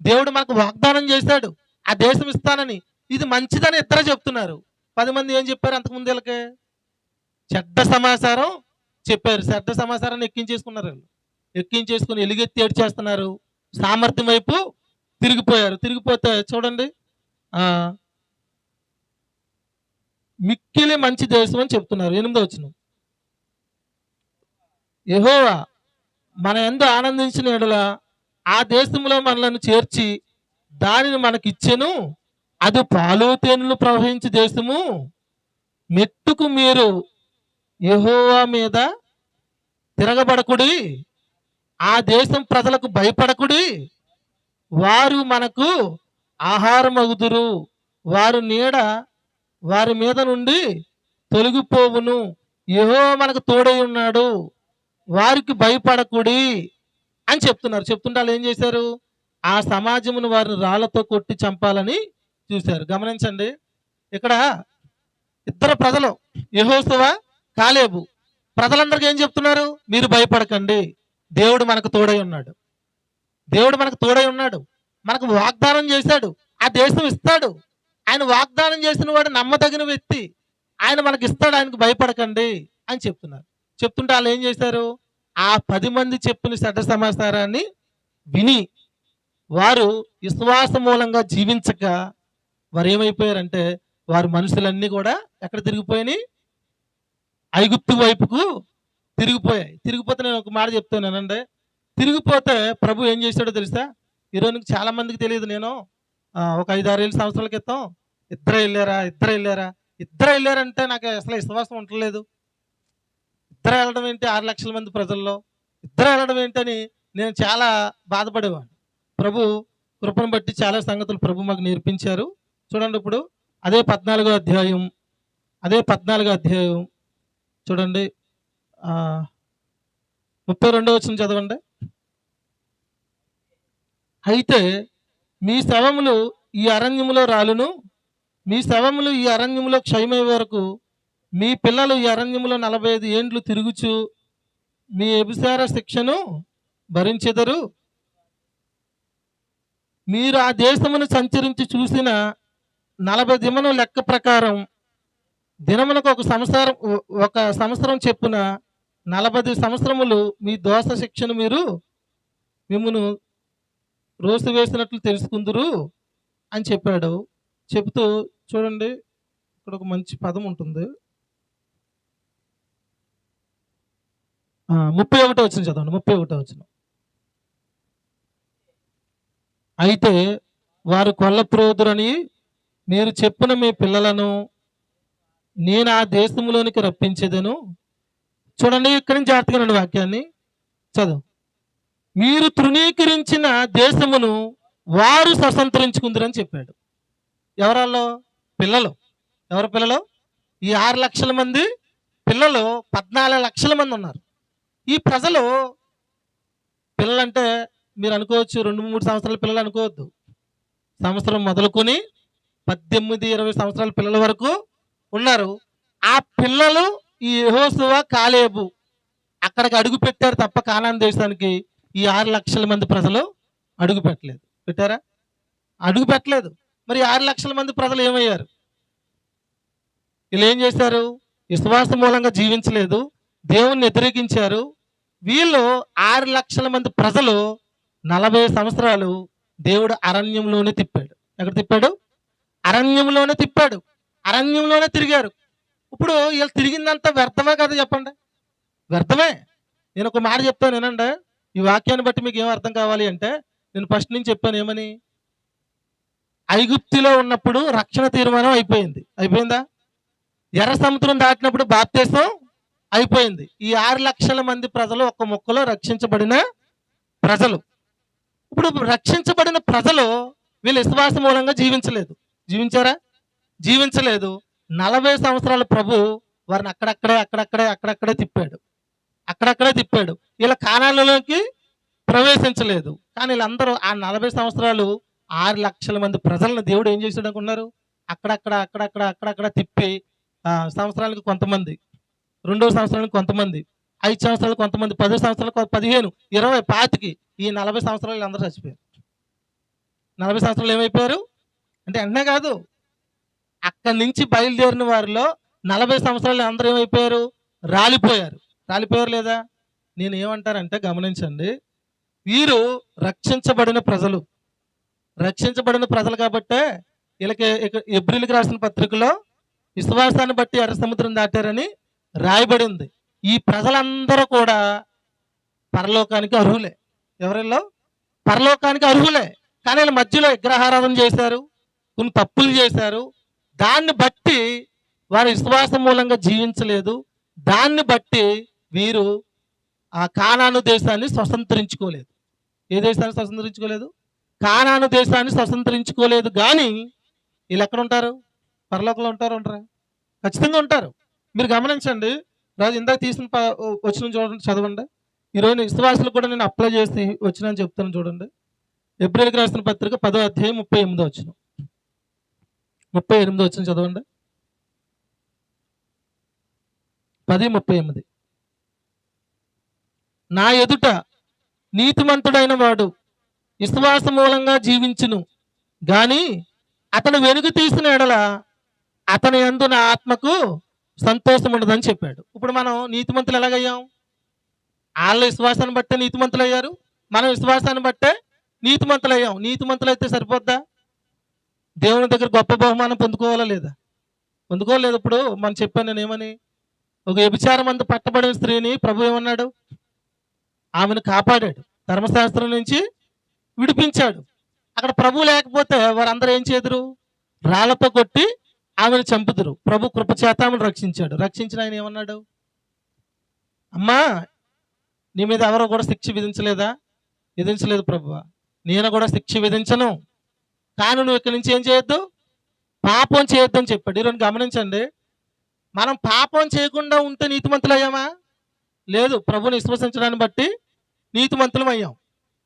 దేవుడు మనకు వాగ్దానం చేశాడు ఆ దేశం ఇస్తానని. ఇది మంచిదని ఇద్దరు చెప్తున్నారు. 10 మంది ఏం చెప్పారు అంతకుముందు? వీళ్ళకి చెడ్డ సమాచారం చెప్పారు. చెడ్డ సమాచారాన్ని ఎక్కించేసుకున్నారు. వీళ్ళు ఎక్కించేసుకుని ఎలుగెత్తి ఏడ్చేస్తున్నారు. సామర్థ్యం వైపు తిరిగిపోయారు. తిరిగిపోతే చూడండి, మిక్కిలి మంచి దేశం అని చెప్తున్నారు. 8వ వచనం, యెహోవా మన యందు ఆనందించిన యెడల ఆ దేశంలో మనలను చేర్చి దానిని మనకిచ్చెను. అది పాలు తేనెలు ప్రవహించే దేశము. మెట్టుకు మీరు యెహోవా మీద తిరగబడకుడి, ఆ దేశం ప్రజలకు భయపడకుడి. వారు మనకు ఆహారమగుదురు, వారు నీడ వారి మీద నుండి తొలగిపోవును. యెహోవా మనకు తోడై ఉన్నాడు, వారికి భయపడకుడి అని చెప్తున్నారు. చెప్తుంటే వాళ్ళు ఏం చేశారు? ఆ సమాజమును వారిని రాళ్లతో కొట్టి చంపాలని చూశారు. గమనించండి, ఇక్కడ ఇద్దరు ప్రజలు, యెహోషువ, కాలేబు, ప్రజలందరికీ ఏం చెప్తున్నారు? మీరు భయపడకండి, దేవుడు మనకు తోడై ఉన్నాడు, దేవుడు మనకు తోడై ఉన్నాడు, మనకు వాగ్దానం చేశాడు, ఆ దేశం ఇస్తాడు. ఆయన వాగ్దానం చేసిన వాడు నమ్మదగిన వ్యక్తి, ఆయన మనకి ఇస్తాడు, ఆయనకు భయపడకండి అని చెప్తున్నారు. చెప్తుంటే వాళ్ళు ఏం చేశారు? ఆ 10 మంది చెప్పిన చెడ్డ సమాచారాన్ని విని వారు విశ్వాస మూలంగా జీవించక వారు ఏమైపోయారంటే, వారి మనుషులన్నీ కూడా ఎక్కడ తిరిగిపోయి? ఐగుప్తు వైపుకు తిరిగిపోయాయి. తిరిగిపోతే నేను ఒక మాట చెప్తానండి, తిరిగిపోతే ప్రభు ఏం చేశాడో తెలుసా? ఈరోజు చాలా మందికి తెలియదు. నేను ఒక 5-6 సంవత్సరాల క్రితం ఇద్దరు వెళ్ళారంటే నాకు అసలు విశ్వాసం ఉండలేదు. ఇద్దరు వెళ్ళడం ఏంటి? 6 లక్షల మంది ప్రజల్లో ఇద్దరు వెళ్ళడం ఏంటని నేను చాలా బాధపడేవాడిని. ప్రభు కృపను బట్టి చాలా సంగతులు ప్రభు మాకు నేర్పించారు. చూడండి, ఇప్పుడు అదే 14వ అధ్యాయం చూడండి, 32వ వచనం చదవండి. అయితే మీ శవములు ఈ అరణ్యములో రాలును, మీ శవములు ఈ అరణ్యములో క్షయమయ్యే వరకు మీ పిల్లలు ఈ అరణ్యములో 45 ఏండ్లు తిరుగుచు మీ వ్యభిచార శిక్షను భరించెదరు. మీరు ఆ దేశమును సంచరించి చూసిన 40 దినముల లెక్క ప్రకారం దినమునకు ఒక సంవత్సరం చెప్పున 40 సంవత్సరములు మీ దోష శిక్షను మిమ్మును రోసి వేసినట్లు తెలుసుకుందురు అని చెప్పాడు. చెబుతూ చూడండి, ఇక్కడ ఒక మంచి పదం ఉంటుంది. 31వ వచనం చదవండి. 31వ వచనం, అయితే వారు కొల్లప్రోదురని మీరు చెప్పిన మీ పిల్లలను నేను ఆ దేశంలోనికి రప్పించేదను. చూడండి, ఇక్కడి నుంచి జాగ్రత్తగా వాక్యాన్ని చదువు. మీరు తృణీకరించిన దేశమును వారు స్వతంత్రించుకుందరని చెప్పాడు. ఎవరాల్లో? పిల్లలు. ఎవరి పిల్లలు? ఈ 6 లక్షల మంది పిల్లలు 14 లక్షల మంది ఉన్నారు. ఈ ప్రజలు, పిల్లలంటే మీరు అనుకోవచ్చు 2-3 సంవత్సరాల పిల్లలు అనుకోవద్దు. సంవత్సరం మొదలుకొని 18-20 సంవత్సరాల పిల్లల వరకు ఉన్నారు. ఆ పిల్లలు ఈ యెహోషువ, కాలేబు అక్కడికి అడుగు పెట్టారు తప్ప కానాను దేశానికి ఈ 6 లక్షల మంది ప్రజలు అడుగు పెట్టలేదు. పెట్టారా? అడుగు పెట్టలేదు. మరి 6 లక్షల మంది ప్రజలు ఏమయ్యారు? వీళ్ళు ఏం చేశారు? విశ్వాస మూలంగా జీవించలేదు, దేవుణ్ణి వ్యతిరేకించారు. వీళ్ళు 6 లక్షల మంది ప్రజలు 40 సంవత్సరాలు దేవుడు అరణ్యంలోనే తిప్పాడు. ఎక్కడ తిప్పాడు? అరణ్యంలోనే తిప్పాడు. అరణ్యంలోనే తిరిగారు. ఇప్పుడు వీళ్ళు తిరిగిందంతా వ్యర్థమే కదా? చెప్పండి, వ్యర్థమే. నేను ఒక మాట చెప్తాను వినండి. ఈ వాక్యాన్ని బట్టి మీకు ఏం అర్థం కావాలి అంటే, నేను ఫస్ట్ నుంచి చెప్పాను ఏమని? ఐగుప్తులో ఉన్నప్పుడు రక్షణ తీర్మానం అయిపోయిందా? ఎర్ర సముద్రం దాటినప్పుడు బాప్తీసం అయిపోయింది. ఈ 6 లక్షల మంది ప్రజలు ఒక్క ముక్కలో రక్షించబడిన ప్రజలు. ఇప్పుడు రక్షించబడిన ప్రజలు వీళ్ళు విశ్వాస మూలంగా జీవించలేదు. జీవించారా? జీవించలేదు. 40 సంవత్సరాలు ప్రభు వారిని అక్కడక్కడే తిప్పాడు. వీళ్ళ కానాలలోకి ప్రవేశించలేదు. కానీ వీళ్ళందరూ ఆ 40 సంవత్సరాలు 6 లక్షల మంది ప్రజలను దేవుడు ఏం చేశాడు అనుకున్నారు? అక్కడక్కడ తిప్పి సంవత్సరాలకు కొంతమంది, రెండో సంవత్సరానికి కొంతమంది, 5 సంవత్సరాలు కొంతమంది, 10 సంవత్సరాలు 15, 20, 25 ఈ 40 సంవత్సరాలు అందరూ చచ్చిపోయారు. 40 సంవత్సరాలు ఏమైపోయారు అంటే వెంటనే కాదు, అక్కడి నుంచి బయలుదేరిన వారిలో 40 సంవత్సరాలు అందరూ ఏమైపోయారు? రాలిపోయారు లేదా? నేను ఏమంటానంటే గమనించండి, వీరు రక్షించబడిన ప్రజలు కాబట్టే వీళ్ళకి ఎబ్రిల్కి రాసిన పత్రికలో విశ్వాసాన్ని బట్టి ఎర్ర సముద్రం దాటారని రాయబడింది. ఈ ప్రజలందరూ కూడా పరలోకానికి అర్హులే. ఎవరిలో? పరలోకానికి అర్హులే. కానీ వీళ్ళ మధ్యలో విగ్రహారాధన చేశారు, కొన్ని తప్పులు చేశారు. దాన్ని బట్టి వారు విశ్వాసం మూలంగా జీవించలేదు. దాన్ని బట్టి వీరు ఆ కానాను దేశాన్ని స్వతంత్రించుకోలేదు. ఏ దేశాన్ని స్వతంత్రించుకోలేదు? కానాను దేశాన్ని స్వతంత్రించుకోలేదు. కానీ వీళ్ళు ఎక్కడ ఉంటారు? పరలోకంలో ఉంటారా? ఖచ్చితంగా ఉంటారు. మీరు గమనించండి, రాజు ఇందాక తీసిన వచ్చిన చూడండి, చదవండి. ఈరోజు విశ్వాసులకు కూడా నేను అప్లై చేసి వచ్చిన చెప్తాను చూడండి. ఎబ్రిల్కి రాసిన పత్రిక 10వ అధ్యాయం 38వ వచనం, 38వ వచనం చదవండి. 10:38. నా ఎదుట నీతిమంతుడైన వాడు విశ్వాస మూలంగా జీవించును, గాని అతను వెనుక తీసిన ఎడల అతని యందు నా ఆత్మకు సంతోషం ఉండదని చెప్పాడు. ఇప్పుడు మనం నీతిమంతులు ఎలాగయ్యాం? వాళ్ళ విశ్వాసాన్ని బట్టే నీతిమంతులు అయ్యారు, మన విశ్వాసాన్ని బట్టే నీతిమంతులు అయ్యాం. నీతిమంతులు అయితే సరిపోద్దా? దేవుని దగ్గర గొప్ప బహుమానం పొందుకోవాలా లేదా? పొందుకోలేదు. ఇప్పుడు మనం చెప్పాను నేను ఏమని, ఒక వ్యభిచారం అందు పట్టబడిన స్త్రీని ప్రభు ఏమన్నాడు? ఆమెను కాపాడాడు, ధర్మశాస్త్రం నుంచి విడిపించాడు. అక్కడ ప్రభు లేకపోతే వారందరూ ఏం చేదురు? రాళ్లతో కొట్టి ఆమెను చంపుదురు. ప్రభు కృపచేత ఆమెను రక్షించాడు. రక్షించిన ఆయన ఏమన్నాడు? అమ్మా, నీ మీద ఎవరో కూడా శిక్ష విధించలేదు ప్రభువా, నేను కూడా శిక్ష విధించను, కానీ నువ్వు ఇక్కడి నుంచి ఏం చేయొద్దు? పాపం చేయొద్దు అని చెప్పాడు. ఈరోజు గమనించండి, మనం పాపం చేయకుండా ఉంటే నీతిమంతులు అయ్యామా? లేదు. ప్రభుని విశ్వసించడాన్ని బట్టి నీతిమంతులం అయ్యాం.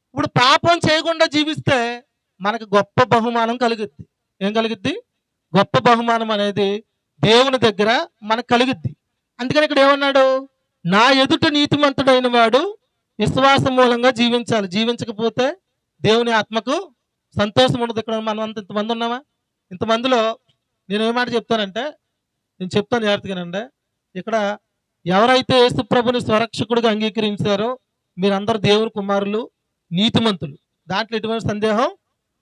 ఇప్పుడు పాపం చేయకుండా జీవిస్తే మనకు గొప్ప బహుమానం కలుగుద్ది. ఏం కలుగుద్ది? గొప్ప బహుమానం అనేది దేవుని దగ్గర మనకు కలుగుద్ది. అందుకని ఇక్కడ ఏమన్నాడు? నా ఎదుట నీతిమంతుడైన వాడు విశ్వాసం మూలంగా జీవించాలి. జీవించకపోతే దేవుని ఆత్మకు సంతోషం ఉండదు. ఇక్కడ మనం అంత ఇంతమంది ఉన్నామా? ఇంతమందిలో నేను ఏ మాట చెప్తానంటే, నేను చెప్తాను జాగ్రత్తగానండి. ఇక్కడ ఎవరైతే యేసు ప్రభుని స్వరక్షకుడిగా అంగీకరించారో మీరందరూ దేవుని కుమారులు, నీతిమంతులు. దాంట్లో ఎటువంటి సందేహం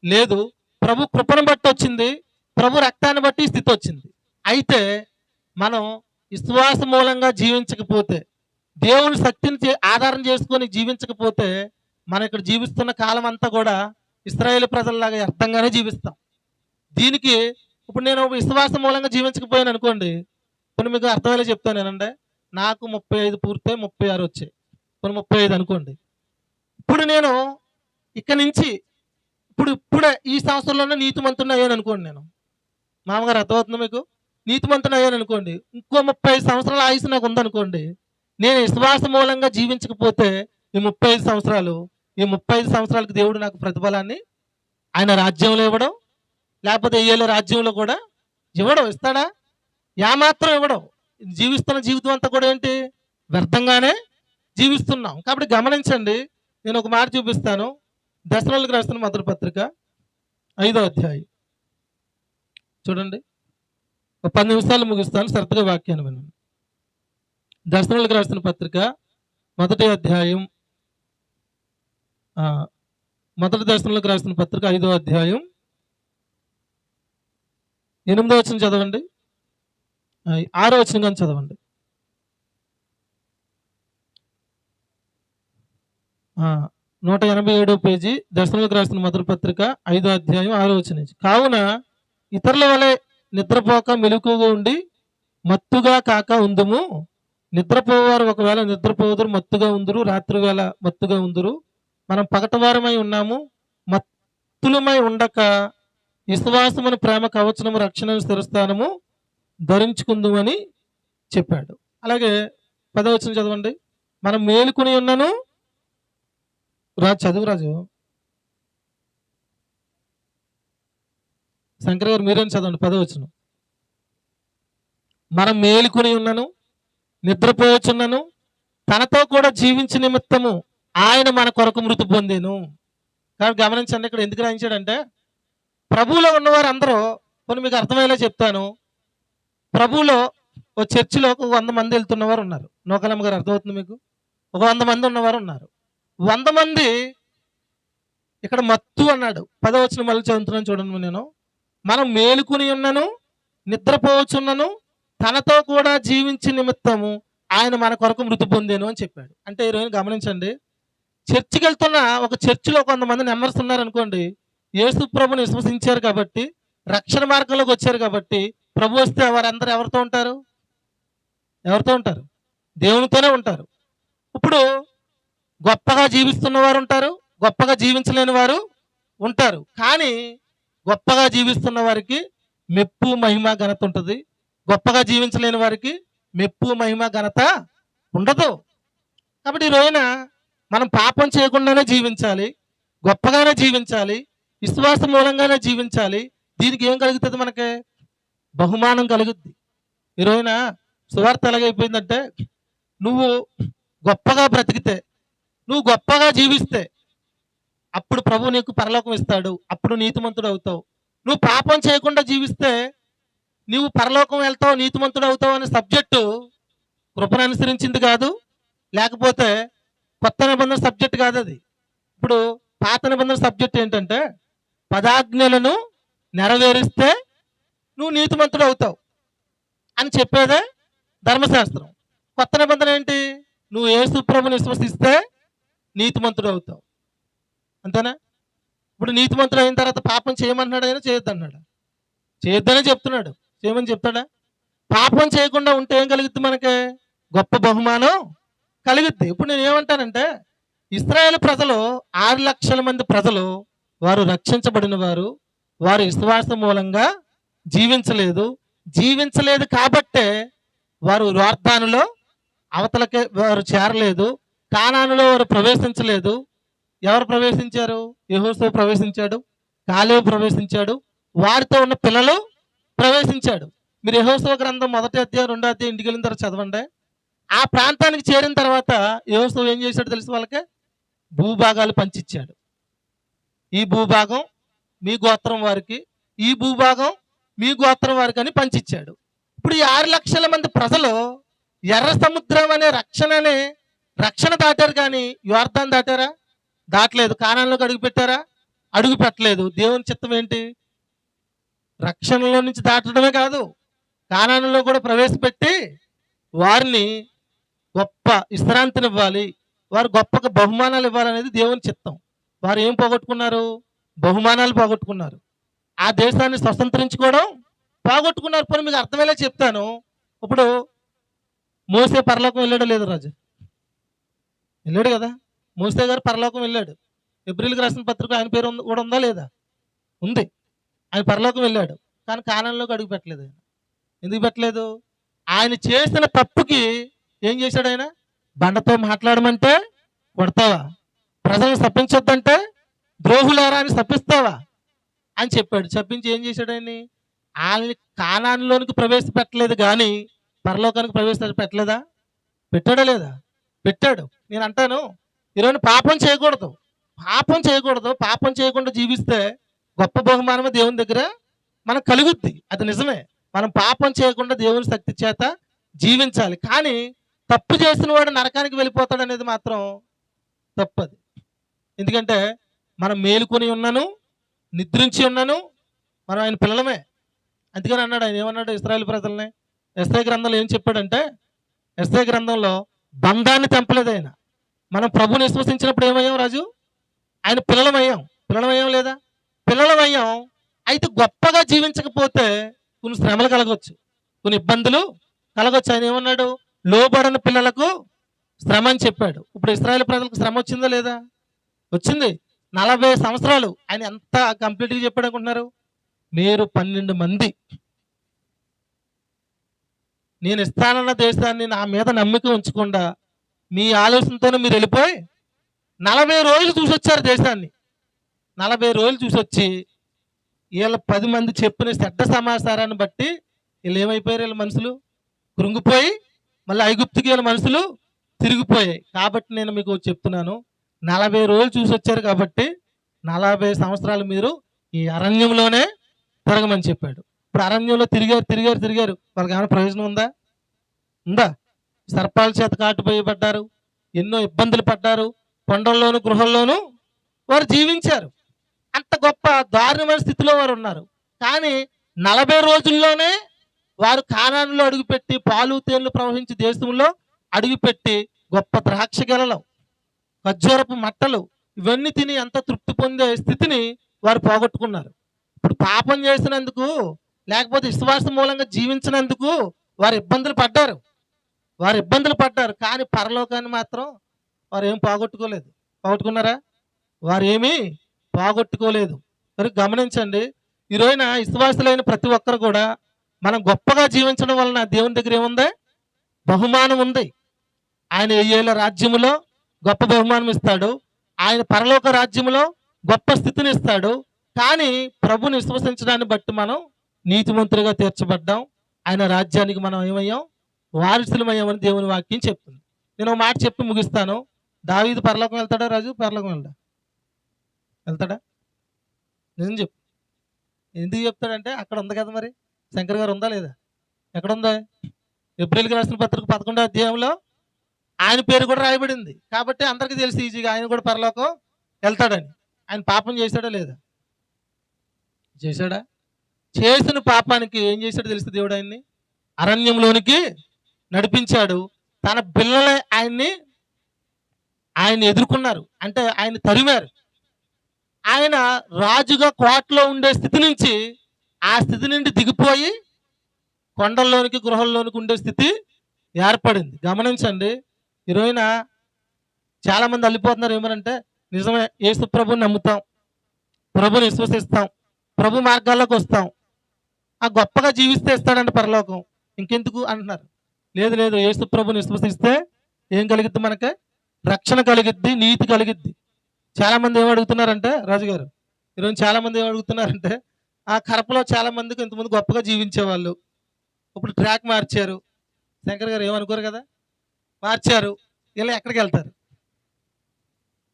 లేదు. ప్రభు కృపను బట్టి వచ్చింది, ప్రభు రక్తాన్ని బట్టి స్థితి వచ్చింది. అయితే మనం విశ్వాస మూలంగా జీవించకపోతే, దేవుని శక్తిని ఆధారం చేసుకొని జీవించకపోతే, మనం ఇక్కడ జీవిస్తున్న కాలం అంతా కూడా ఇశ్రాయేలు ప్రజల్లాగా వ్యర్థంగానే జీవిస్తాం. దీనికి ఇప్పుడు నేను విశ్వాస మూలంగా జీవించకపోయాను అనుకోండి, ఇప్పుడు మీకు అర్థమయ్యేలా చెప్తాను నేనండి. నాకు 35 పూర్తయి 36 వచ్చాయి, ఇప్పుడు 35 అనుకోండి. ఇప్పుడు నేను ఇక్కడి నుంచి ఇప్పుడే ఈ సంవత్సరంలోనే నీతిమంతుని అయ్యాను అనుకోండి. నేను మామగారు అర్థమవుతుంది మీకు? నీతిమంతుని అయ్యాను అనుకోండి. ఇంకో 35 సంవత్సరాల ఆయుష్ నాకు ఉందనుకోండి. నేను విశ్వాస మూలంగా జీవించకపోతే ఈ 35 సంవత్సరాలకు దేవుడు నాకు ప్రతిఫలాన్ని ఆయన రాజ్యంలో ఇవ్వడం, లేకపోతే ఏళ్ళ రాజ్యంలో కూడా ఇవ్వడం. ఇస్తాడా? ఏమాత్రం ఇవ్వడం. జీవిస్తున్న జీవితం అంతా కూడా ఏంటి? వ్యర్థంగానే జీవిస్తున్నాం. కాబట్టి గమనించండి, నేను ఒక మాట చూపిస్తాను. దశలోనికి రాసిన మొదటి పత్రిక 5వ అధ్యాయం చూడండి. ఒక 10 నిమిషాలు ముగిస్తాను, శ్రద్ధగా వాక్యాన్ని వినండి. దశలోనికి రాసిన పత్రిక మొదటి అధ్యాయం, మొదటి దర్శనంలోకి రాసిన పత్రిక 5వ అధ్యాయం 8వ వచనం చదవండి, 6వ వచనం కానీ చదవండి. 187వ పేజీ, దర్శనంలోకి రాసిన మొదటి పత్రిక 5వ అధ్యాయం 6వ వచనం నుంచి. కావున ఇతరుల వలె నిద్రపోక మెలకువగా ఉండి మత్తుగా కాక ఉందుము. నిద్రపోవారు ఒకవేళ నిద్రపోదురు, మత్తుగా ఉందురు. రాత్రి వేళ మత్తుగా ఉందురు. మనం పగటవారమై ఉన్నాము, మత్తులమై ఉండక విశ్వాసమును, ప్రేమ కవచనము, రక్షణ స్థిరస్థానము ధరించుకుందుమని చెప్పాడు. అలాగే 10వ వచనం చదవండి. మనం మేలుకొని ఉన్నను రాజు చదువు రాజు. శంకర్ గారు మీరేం చదవండి 10వ వచనం. మనం మేలుకొని ఉన్నను నిద్రపోవచ్చున్నను తనతో కూడా జీవించే నిమిత్తము ఆయన మన కొరకు మృతి పొందెను. కాబట్టి గమనించండి, ఇక్కడ ఎందుకు రాయించాడంటే ప్రభువులో ఉన్నవారు అందరూ, కొన్ని మీకు అర్థమయ్యేలా చెప్తాను. ప్రభువులో ఓ చర్చిలో ఒక 100 మంది వెళ్తున్నవారు ఉన్నారు. నూకలమ్మ గారు అర్థమవుతుంది మీకు? ఒక 100 మంది ఉన్నవారు ఉన్నారు. 100 మంది ఇక్కడ మత్తు అన్నాడు. 10వ వచనం మళ్ళీ చదువుతున్నాను చూడండి. నేను మనం మేలుకుని ఉన్నను నిద్రపోవచ్చున్నను తనతో కూడా జీవించే నిమిత్తము ఆయన మన కొరకు మృతి పొందేను అని చెప్పాడు. అంటే ఈరోజు గమనించండి, చర్చికి వెళ్తున్న ఒక చర్చిలో కొంతమంది నెంబర్స్ ఉన్నారనుకోండి, యేసు ప్రభుని విశ్వసించారు కాబట్టి, రక్షణ మార్గంలోకి వచ్చారు కాబట్టి, ప్రభు వస్తే వారందరూ ఎవరితో ఉంటారు? ఎవరితో ఉంటారు? దేవునితోనే ఉంటారు. ఇప్పుడు గొప్పగా జీవిస్తున్న వారు ఉంటారు, గొప్పగా జీవించలేని వారు ఉంటారు. కానీ గొప్పగా జీవిస్తున్న వారికి మెప్పు మహిమ ఘనత ఉంటుంది. గొప్పగా జీవించలేని వారికి మెప్పు మహిమ ఘనత ఉండదు. కాబట్టి ఈ రోజున మనం పాపం చేయకుండానే జీవించాలి, గొప్పగానే జీవించాలి, విశ్వాసం మూలంగానే జీవించాలి. దీనికి ఏం కలుగుతుంది? మనకి బహుమానం కలుగుద్ది. ఈ రోజున సువార్త ఎలాగైపోయిందంటే, నువ్వు గొప్పగా బ్రతికితే, నువ్వు గొప్పగా జీవిస్తే అప్పుడు ప్రభు నీకు పరలోకం ఇస్తాడు, అప్పుడు నీతిమంతుడు అవుతావు. నువ్వు పాపం చేయకుండా జీవిస్తే నువ్వు పరలోకం వెళ్తావు, నీతిమంతుడు అవుతావు అనే సబ్జెక్టు కృపను అనుసరించింది కాదు, లేకపోతే కొత్త నిబంధన సబ్జెక్ట్ కాదు అది. ఇప్పుడు పాత నిబంధన సబ్జెక్ట్ ఏంటంటే, పదాజ్ఞలను నెరవేరిస్తే నువ్వు నీతిమంతుడు అవుతావు అని చెప్పేదే ధర్మశాస్త్రం. కొత్త నిబంధన ఏంటి? నువ్వు యేసు ప్రభుని విశ్వసిస్తే నీతిమంతుడు అవుతావు. అంతేనా? ఇప్పుడు నీతిమంతుడు అయిన తర్వాత పాపం చేయమన్నాడు, అయినా చేయొద్దు అన్నాడు? చేయొద్దనే చెప్తున్నాడు. చేయమని చెప్తాడా? పాపం చేయకుండా ఉంటే ఏం కలుగుద్ది? మనకి గొప్ప బహుమానం కలుగుద్ది. ఇప్పుడు నేను ఏమంటానంటే, ఇశ్రాయేలు ప్రజలు 6 లక్షల మంది ప్రజలు, వారు రక్షించబడిన వారు, వారు విశ్వాసం మూలంగా జీవించలేదు కాబట్టే వారు యొర్దానులో అవతలకే వారు చేరలేదు, కానానులో వారు ప్రవేశించలేదు. ఎవరు ప్రవేశించారు? యెహోషువ ప్రవేశించాడు, కాలేబు ప్రవేశించాడు, వారితో ఉన్న పిల్లలు ప్రవేశించాడు. మీరు యెహోషువ గ్రంథం 1వ అధ్యాయం 2వ అధ్యాయం ఇంటికి వెళ్ళిన తర్వాత చదవండి. ఆ ప్రాంతానికి చేరిన తర్వాత యెహోషువ ఏం చేశాడు తెలుసు వాళ్ళకి? భూభాగాలు పంచిచ్చాడు. ఈ భూభాగం మీ గోత్రం వారికి, ఈ భూభాగం మీ గోత్రం వారికి అని పంచిచ్చాడు. ఇప్పుడు ఈ 6 లక్షల మంది ప్రజలు ఎర్ర సముద్రం అనే రక్షణ దాటారు, కానీ యొర్దాను దాటారా? దాటలేదు. కానాన్లోకి అడుగు పెట్టారా? అడుగు పెట్టలేదు. దేవుని చిత్తం ఏంటి? రక్షణలో నుంచి దాటడమే కాదు, కానానులో కూడా ప్రవేశపెట్టి వారిని గొప్ప విశ్రాంతినివ్వాలి, వారు గొప్పగా బహుమానాలు ఇవ్వాలనేది దేవుని చిత్తం. వారు ఏం పోగొట్టుకున్నారు? బహుమానాలు పోగొట్టుకున్నారు. ఆ దేశాన్ని స్వతంత్రించుకోవడం పోగొట్టుకున్నారు. పోనీ మీకు అర్థమయ్యేలా చెప్తాను. ఇప్పుడు మోసే పరలోకం వెళ్ళాడో లేదు రాజు? వెళ్ళాడు కదా. మోసే గారు పరలోకం వెళ్ళాడు. ఎబ్రిల్కి రాసిన పత్రిక ఆయన పేరు కూడా ఉందా లేదా? ఉంది. ఆయన పరలోకం వెళ్ళాడు, కానీ కానాన్లోకి అడుగు పెట్టలేదు. ఆయన ఎందుకు పెట్టలేదు? ఆయన చేసిన తప్పుకి ఏం చేశాడు? ఆయన బండతో మాట్లాడమంటే కొడతావా? ప్రజలను శపించొద్దంటే ద్రోహులారా అని శపిస్తావా అని చెప్పాడు. చెప్పించి ఏం చేశాడు? ఆయన కానాన్లోనికి ప్రవేశపెట్టలేదు, కానీ పరలోకానికి ప్రవేశపెట్టలేదా? పెట్టాడా లేదా? పెట్టాడు. నేను అంటాను, ఈరోజు పాపం చేయకూడదు, పాపం చేయకుండా జీవిస్తే గొప్ప బహుమానము దేవుని దగ్గర మనకు కలుగుద్ది. అది నిజమే. మనం పాపం చేయకుండా దేవుని శక్తి చేత జీవించాలి. కానీ తప్పు చేసిన వాడు నరకానికి వెళ్ళిపోతాడు అనేది మాత్రం తప్పది. ఎందుకంటే మనం మేలుకొని ఉన్నాను, నిద్రించి ఉన్నాను, మనం ఆయన పిల్లలమే. అందుకని అన్నాడు, ఆయన ఏమన్నాడు ఇశ్రాయేలు ప్రజల్ని? యెషయా గ్రంథంలో ఏం చెప్పాడంటే, యెషయా గ్రంథంలో బంధాన్ని తెంపలేదు ఆయన. మనం ప్రభుని విశ్వసించినప్పుడు ఏమయ్యాం రాజు? ఆయన పిల్లలమయ్యాం లేదా? పిల్లలమయ్యాం. అయితే గొప్పగా జీవించకపోతే కొన్ని శ్రమలు కలగవచ్చు, కొన్ని ఇబ్బందులు కలగవచ్చు. ఆయన ఏమన్నాడు? లోబడని పిల్లలకు శ్రమ అని చెప్పాడు. ఇప్పుడు ఇశ్రాయేలు ప్రజలకు శ్రమ వచ్చిందా లేదా? వచ్చింది. 40 సంవత్సరాలు ఆయన ఎంత కంప్లీట్గా చెప్పాడు అనుకుంటున్నారు? మీరు 12 మంది నేను ఇస్తానన్న దేశాన్ని నా మీద నమ్మిక ఉంచకుండా మీ ఆలోచనతోనే మీరు వెళ్ళిపోయి 40 రోజులు చూసొచ్చారు దేశాన్ని. 40 రోజులు చూసొచ్చి వీళ్ళ 10 మంది చెప్పిన చెడ్డ సమాచారాన్ని బట్టి వీళ్ళు ఏమైపోయారు? వీళ్ళ మనుషులు కృంగిపోయి మళ్ళీ ఐగుప్తుకి వీళ్ళ మనుషులు తిరిగిపోయాయి. కాబట్టి నేను మీకు చెప్తున్నాను, 40 రోజులు చూసొచ్చారు కాబట్టి 40 సంవత్సరాలు మీరు ఈ అరణ్యంలోనే తిరగమని చెప్పాడు. ఇప్పుడు అరణ్యంలో తిరిగారు. వాళ్ళకి ఏమైనా ప్రయోజనం ఉందా? సర్పాల చేత కాటుపోయబడ్డారు, ఎన్నో ఇబ్బందులు పడ్డారు, కొండల్లోను గృహంలోనూ వారు జీవించారు. అంత గొప్ప దారుణమైన స్థితిలో వారు ఉన్నారు. కానీ 40 రోజుల్లోనే వారు కానానులో అడుగుపెట్టి పాలు తేళ్లు ప్రవహించి దేశంలో అడుగుపెట్టి గొప్ప ద్రాక్ష గెలలు, ఖర్జూరపు మట్టలు ఇవన్నీ తిని ఎంత తృప్తి పొందే స్థితిని వారు పోగొట్టుకున్నారు. ఇప్పుడు పాపం చేసినందుకు లేకపోతే విశ్వాసం మూలంగా జీవించినందుకు వారు ఇబ్బందులు పడ్డారు. కానీ పరలోకాన్ని మాత్రం వారు ఏం పోగొట్టుకున్నారా? వారు ఏమీ పోగొట్టుకోలేదు. మరి గమనించండి, ఈ రోజున విశ్వాసులైన ప్రతి ఒక్కరు కూడా మనం గొప్పగా జీవించడం వలన దేవుని దగ్గర ఏముంది? బహుమానం ఉంది. ఆయన 1000 ఏళ్ళ రాజ్యములో గొప్ప బహుమానం ఇస్తాడు. ఆయన పరలోక రాజ్యములో గొప్ప స్థితిని ఇస్తాడు. కానీ ప్రభుని విశ్వసించడాన్ని బట్టి మనం నీతిమంతులుగా తీర్చబడ్డాం. ఆయన రాజ్యానికి మనం ఏమయ్యాం? వారసులమయ్యామని దేవుని వాక్యం చెప్తుంది. నేను ఒక మాట చెప్పి ముగిస్తాను. దావీదు పరలోకం వెళ్తాడా? రాజు పరలోకం వెళ్తాడా? నిజం చెప్పు. ఎందుకు చెప్తాడంటే అక్కడ ఉంది కదా. మరి శంకర్ గారు ఉందా లేదా? ఎక్కడ ఉందా? ఏప్రిల్కి రాసిన పత్రిక 11వ అధ్యాయంలో ఆయన పేరు కూడా రాయబడింది. కాబట్టి అందరికీ తెలిసి ఈజీగా ఆయన కూడా పరలోకం వెళ్తాడని. ఆయన పాపం చేశాడా లేదా? చేశాడా? చేసిన పాపానికి ఏం చేశాడో తెలిసి దేవుడు ఆయన్ని అరణ్యంలోనికి నడిపించాడు. తన పిల్లలే ఆయన ఎదుర్కొన్నారు, అంటే ఆయన తరిమారు. ఆయన రాజుగా కోటలో ఉండే స్థితి నుంచి ఆ స్థితి నుండి దిగిపోయి కొండల్లోనికి గృహంలోనికి ఉండే స్థితి ఏర్పడింది. గమనించండి, ఈ రోజున చాలా మంది వెళ్ళిపోతున్నారు. ఏమనంటే నిజమే, యేసు ప్రభుని నమ్ముతాం, ప్రభుని విశ్వసిస్తాం, ప్రభు మార్గాల్లోకి వస్తాం, ఆ గొప్పగా జీవిస్తే ఇస్తాడంటే పరలోకం, ఇంకెందుకు అంటున్నారు. లేదు, యేసు ప్రభుని విశ్వసిస్తే ఏం కలిగిద్ది? మనకి రక్షణ కలిగిద్ది, నీతి కలిగిద్ది. చాలా మంది ఏమడుగుతున్నారంటే రాజుగారు, ఈరోజు చాలా మంది ఏమడుగుతున్నారంటే ఆ కరపలో చాలా మందికి ఇంతమంది గొప్పగా జీవించేవాళ్ళు ఇప్పుడు ట్రాక్ మార్చారు. శంకర్ గారు ఏమనుకోరు కదా, మార్చారు, ఇలా ఎక్కడికి వెళ్తారు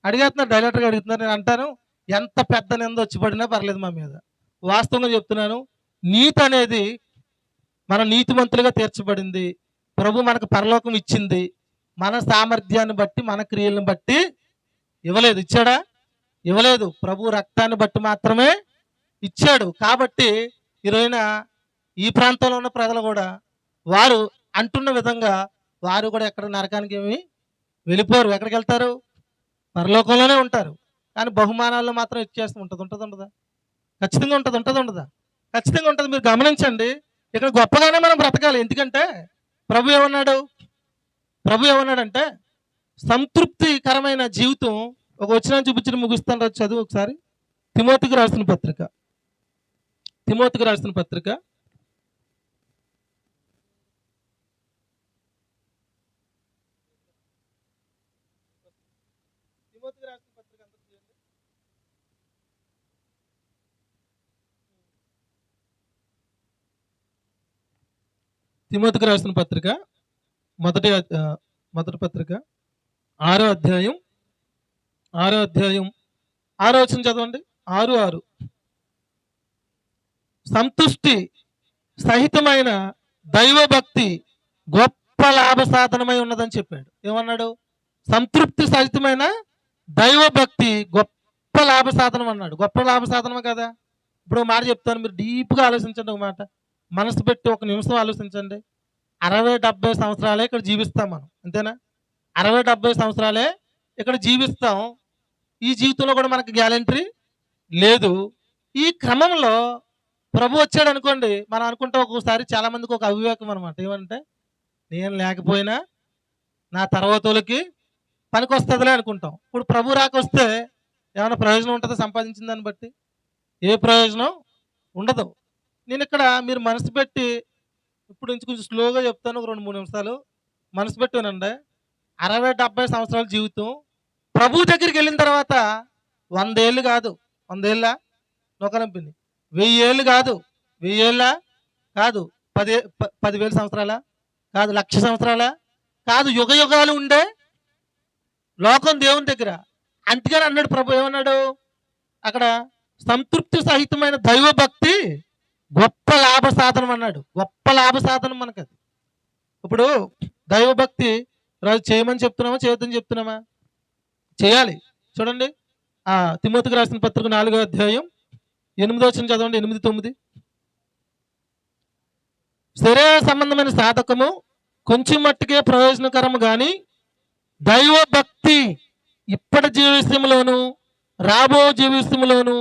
అడిగేస్తున్నారు. డైరెక్టర్గా అడుగుతున్నారు. నేను అంటాను, ఎంత పెద్ద నింద వచ్చి పడినా పర్లేదు మా మీద. వాస్తవంగా చెప్తున్నాను, నీతి అనేది మన నీతిమంతులుగా తీర్చబడింది. ప్రభు మనకు పరలోకం ఇచ్చింది. మన సామర్థ్యాన్ని బట్టి, మన క్రియలను బట్టి ఇవ్వలేదు. ఇచ్చాడా? ఇవ్వలేదు. ప్రభు రక్తాన్ని బట్టి మాత్రమే ఇచ్చాడు. కాబట్టి ఈరోజున ఈ ప్రాంతంలో ఉన్న ప్రజలు కూడా వారు అంటున్న విధంగా వారు కూడా ఎక్కడ నరకానికి ఏమి వెళ్ళిపోరు. ఎక్కడికి వెళ్తారు? పరలోకంలోనే ఉంటారు. కానీ బహుమానాల్లో మాత్రం ఇచ్చేస్తూ ఉంటుందా? ఖచ్చితంగా ఉండదా? ఖచ్చితంగా ఉంటుంది. మీరు గమనించండి, ఇక్కడ గొప్పగానే మనం బ్రతకాలి. ఎందుకంటే ప్రభు ఏమన్నాడంటే సంతృప్తికరమైన జీవితం. ఒక వచనం చూపించిన ముగిస్తాను. చదువు ఒకసారి. తిమోతికి రాసిన పత్రిక మొదటి పత్రిక 6వ అధ్యాయం 6వ వచనం చదవండి. 6:6 సంతుష్టి సహితమైన దైవభక్తి గొప్ప లాభ సాధనమై ఉన్నదని చెప్పాడు. ఏమన్నాడు? సంతృప్తి సహితమైన దైవభక్తి గొప్ప లాభ సాధనం అన్నాడు. గొప్ప లాభ సాధనమే కదా. ఇప్పుడు మాట చెప్తాను, మీరు డీప్గా ఆలోచించండి. ఒక మాట మనసు పెట్టి ఒక నిమిషం ఆలోచించండి. 60-70 సంవత్సరాలే ఇక్కడ జీవిస్తాం మనం, అంతేనా? 60-70 సంవత్సరాలే ఇక్కడ జీవిస్తాం. ఈ జీవితంలో కూడా మనకు గ్యారంటీ లేదు. ఈ క్రమంలో ప్రభు వచ్చాడు అనుకోండి, మనం అనుకుంటే ఒక్కొక్కసారి చాలా మందికి ఒక అవివేకం అనమాట. ఏమంటే నేను లేకపోయినా నా తర్వాతోళ్ళకి పనికి వస్తుందిలే అనుకుంటాం. ఇప్పుడు ప్రభు రాకొస్తే ఏమైనా ప్రయోజనం ఉంటుందో? సంపాదించిన దాన్ని బట్టి ఏ ప్రయోజనం ఉండదు. నేను ఇక్కడ మీరు మనసు పెట్టి ఇప్పుడు నుంచి కొంచెం స్లోగా చెప్తాను, ఒక 2-3 నిమిషాలు మనసు పెట్టానండి. 60-70 సంవత్సరాల జీవితం ప్రభు దగ్గరికి వెళ్ళిన తర్వాత 100 ఏళ్ళు కాదు, 100 ఏళ్ళ నొకరంపింది, 1000 ఏళ్ళు కాదు, 1000 ఏళ్ళ కాదు, 10,000 సంవత్సరాల కాదు, 1,00,000 సంవత్సరాల కాదు, యుగ యుగాలు ఉండే లోకం దేవుని దగ్గర. అందుకని అన్నాడు ప్రభు, ఏమన్నాడు అక్కడ, సంతృప్తి సహితమైన దైవ భక్తి గొప్ప లాభ సాధనం అన్నాడు. గొప్ప లాభ సాధనం మనకు అది. ఇప్పుడు దైవభక్తి రాజు చేయమని చెప్తున్నామా, చేయొద్దని చెప్తున్నామా? చేయాలి. చూడండి, తిమోతికి రాసిన పత్రిక 4వ అధ్యాయం 8వ వచనం చదవండి. 8-9. శరీర సంబంధమైన సాధకము కొంచెం మట్టుకే ప్రయోజనకరము కానీ దైవ భక్తి ఇప్పటి జీవితంలోను రాబో జీవితంలోను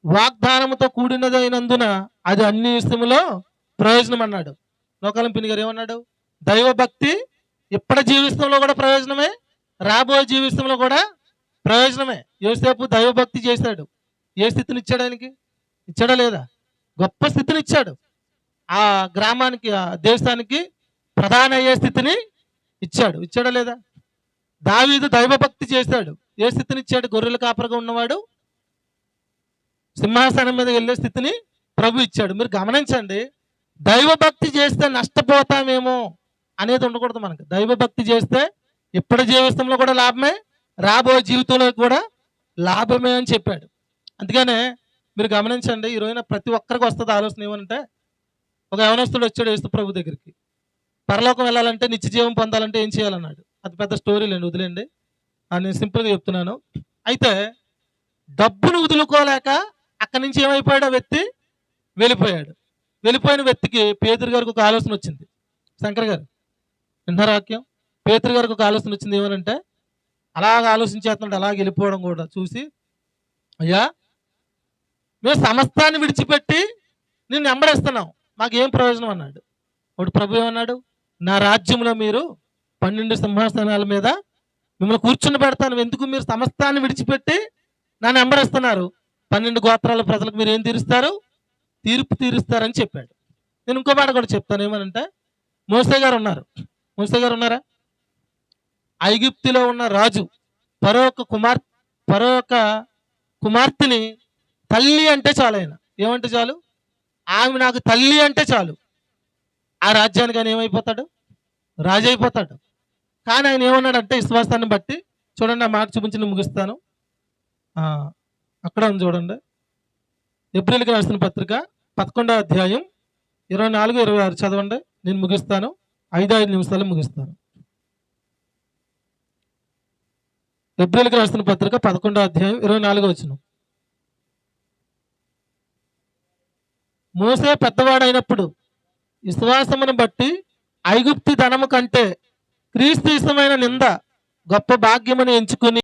వాగ్దానముతో కూడినదైనందున అది అన్ని విషయములో ప్రయోజనం అన్నాడు. నోకాలం పిన్ని గారు ఏమన్నాడు? దైవ భక్తి ఇప్పటి జీవితంలో కూడా ప్రయోజనమే, రాబోయే జీవితంలో కూడా ప్రయోజనమే. యోసేపు దైవభక్తి చేశాడు. ఏ స్థితిని ఇచ్చాడు ఆయనకి? ఇచ్చాడా లేదా? గొప్ప స్థితిని ఇచ్చాడు. ఆ గ్రామానికి, ఆ దేశానికి ప్రధాన అయ్యే స్థితిని ఇచ్చాడు. ఇచ్చాడా లేదా? దావీదు దైవభక్తి చేశాడు. ఏ స్థితిని ఇచ్చాడు? గొర్రెల కాపరిగా ఉన్నవాడు సింహాసనం మీద వెళ్ళే స్థితిని ప్రభు ఇచ్చాడు. మీరు గమనించండి, దైవభక్తి చేస్తే నష్టపోతామేమో అనేది ఉండకూడదు మనకు. దైవభక్తి చేస్తే ఇప్పటి జీవితంలో కూడా లాభమే, రాబోయే జీవితంలో కూడా లాభమే అని చెప్పాడు. అందుకనే మీరు గమనించండి, ఈ రోజున ప్రతి ఒక్కరికి వస్తుంది ఆలోచన. ఏమంటే, ఒక యవనస్తుడు వచ్చాడు యేసు ప్రభు దగ్గరికి. పరలోకం వెళ్ళాలంటే, నిత్య జీవం పొందాలంటే ఏం చేయాలన్నాడు. అది పెద్ద స్టోరీ లేండి, వదిలేండి. నేను సింపుల్గా చెప్తున్నాను. అయితే డబ్బును వదులుకోలేక అక్కడి నుంచి ఏమైపోయాడు? ఆ వ్యక్తి వెళ్ళిపోయాడు. వెళ్ళిపోయిన వ్యక్తికి పేతురు గారికి ఒక ఆలోచన వచ్చింది. శంకర్ గారు విన్నారా వాక్యం? పేతురు గారికి ఒక ఆలోచన వచ్చింది. ఏమనంటే, అలాగ ఆలోచించేస్తున్నాడు. అలాగ వెళ్ళిపోవడం కూడా చూసి, అయ్యా మేము సమస్తాన్ని విడిచిపెట్టి నిన్ను వెంబడిస్తున్నాం, మాకేం ప్రయోజనం అన్నాడు. ఒకటి ప్రభు ఏమన్నాడు? నా రాజ్యంలో మీరు 12 సింహాసనాల మీద మిమ్మల్ని కూర్చుని పెడతాను. ఎందుకు? మీరు సమస్తాన్ని విడిచిపెట్టి నన్ను వెంబడిస్తున్నారు. 12 గోత్రాల ప్రజలకు మీరు ఏం తీరుస్తారు? తీర్పు తీరుస్తారని చెప్పాడు. నేను ఇంకో మాట కూడా చెప్తాను. ఏమనంటే, మోసే గారు ఉన్నారు. మోసే గారు ఉన్నారా? ఐగుప్తులో ఉన్న రాజు ఫరో యొక్క కుమార్తెని తల్లి అంటే చాలు. ఆయన ఏమంటే చాలు? ఆమె నాకు తల్లి అంటే చాలు. ఆ రాజ్యానికి ఆయన ఏమైపోతాడు? రాజు అయిపోతాడు. కానీ ఆయన ఏమన్నాడంటే, విశ్వాసాన్ని బట్టి చూడండి, ఆ మాట చూపించి ముగిస్తాను. అక్కడ ఉంది చూడండి, ఏప్రిల్కి రాసిన పత్రిక 11వ అధ్యాయం 24-26 చదవండి. నేను ముగిస్తాను, 5 నిమిషాలు ముగిస్తాను. ఏప్రిల్కి రాసిన పత్రిక 11వ అధ్యాయం 24వ వచనం. మోసే పెద్దవాడైనప్పుడు విశ్వాసమును బట్టి ఐగుప్తి ధనము కంటే క్రీస్తు ఇష్టమైన నింద గొప్ప భాగ్యమని ఎంచుకుని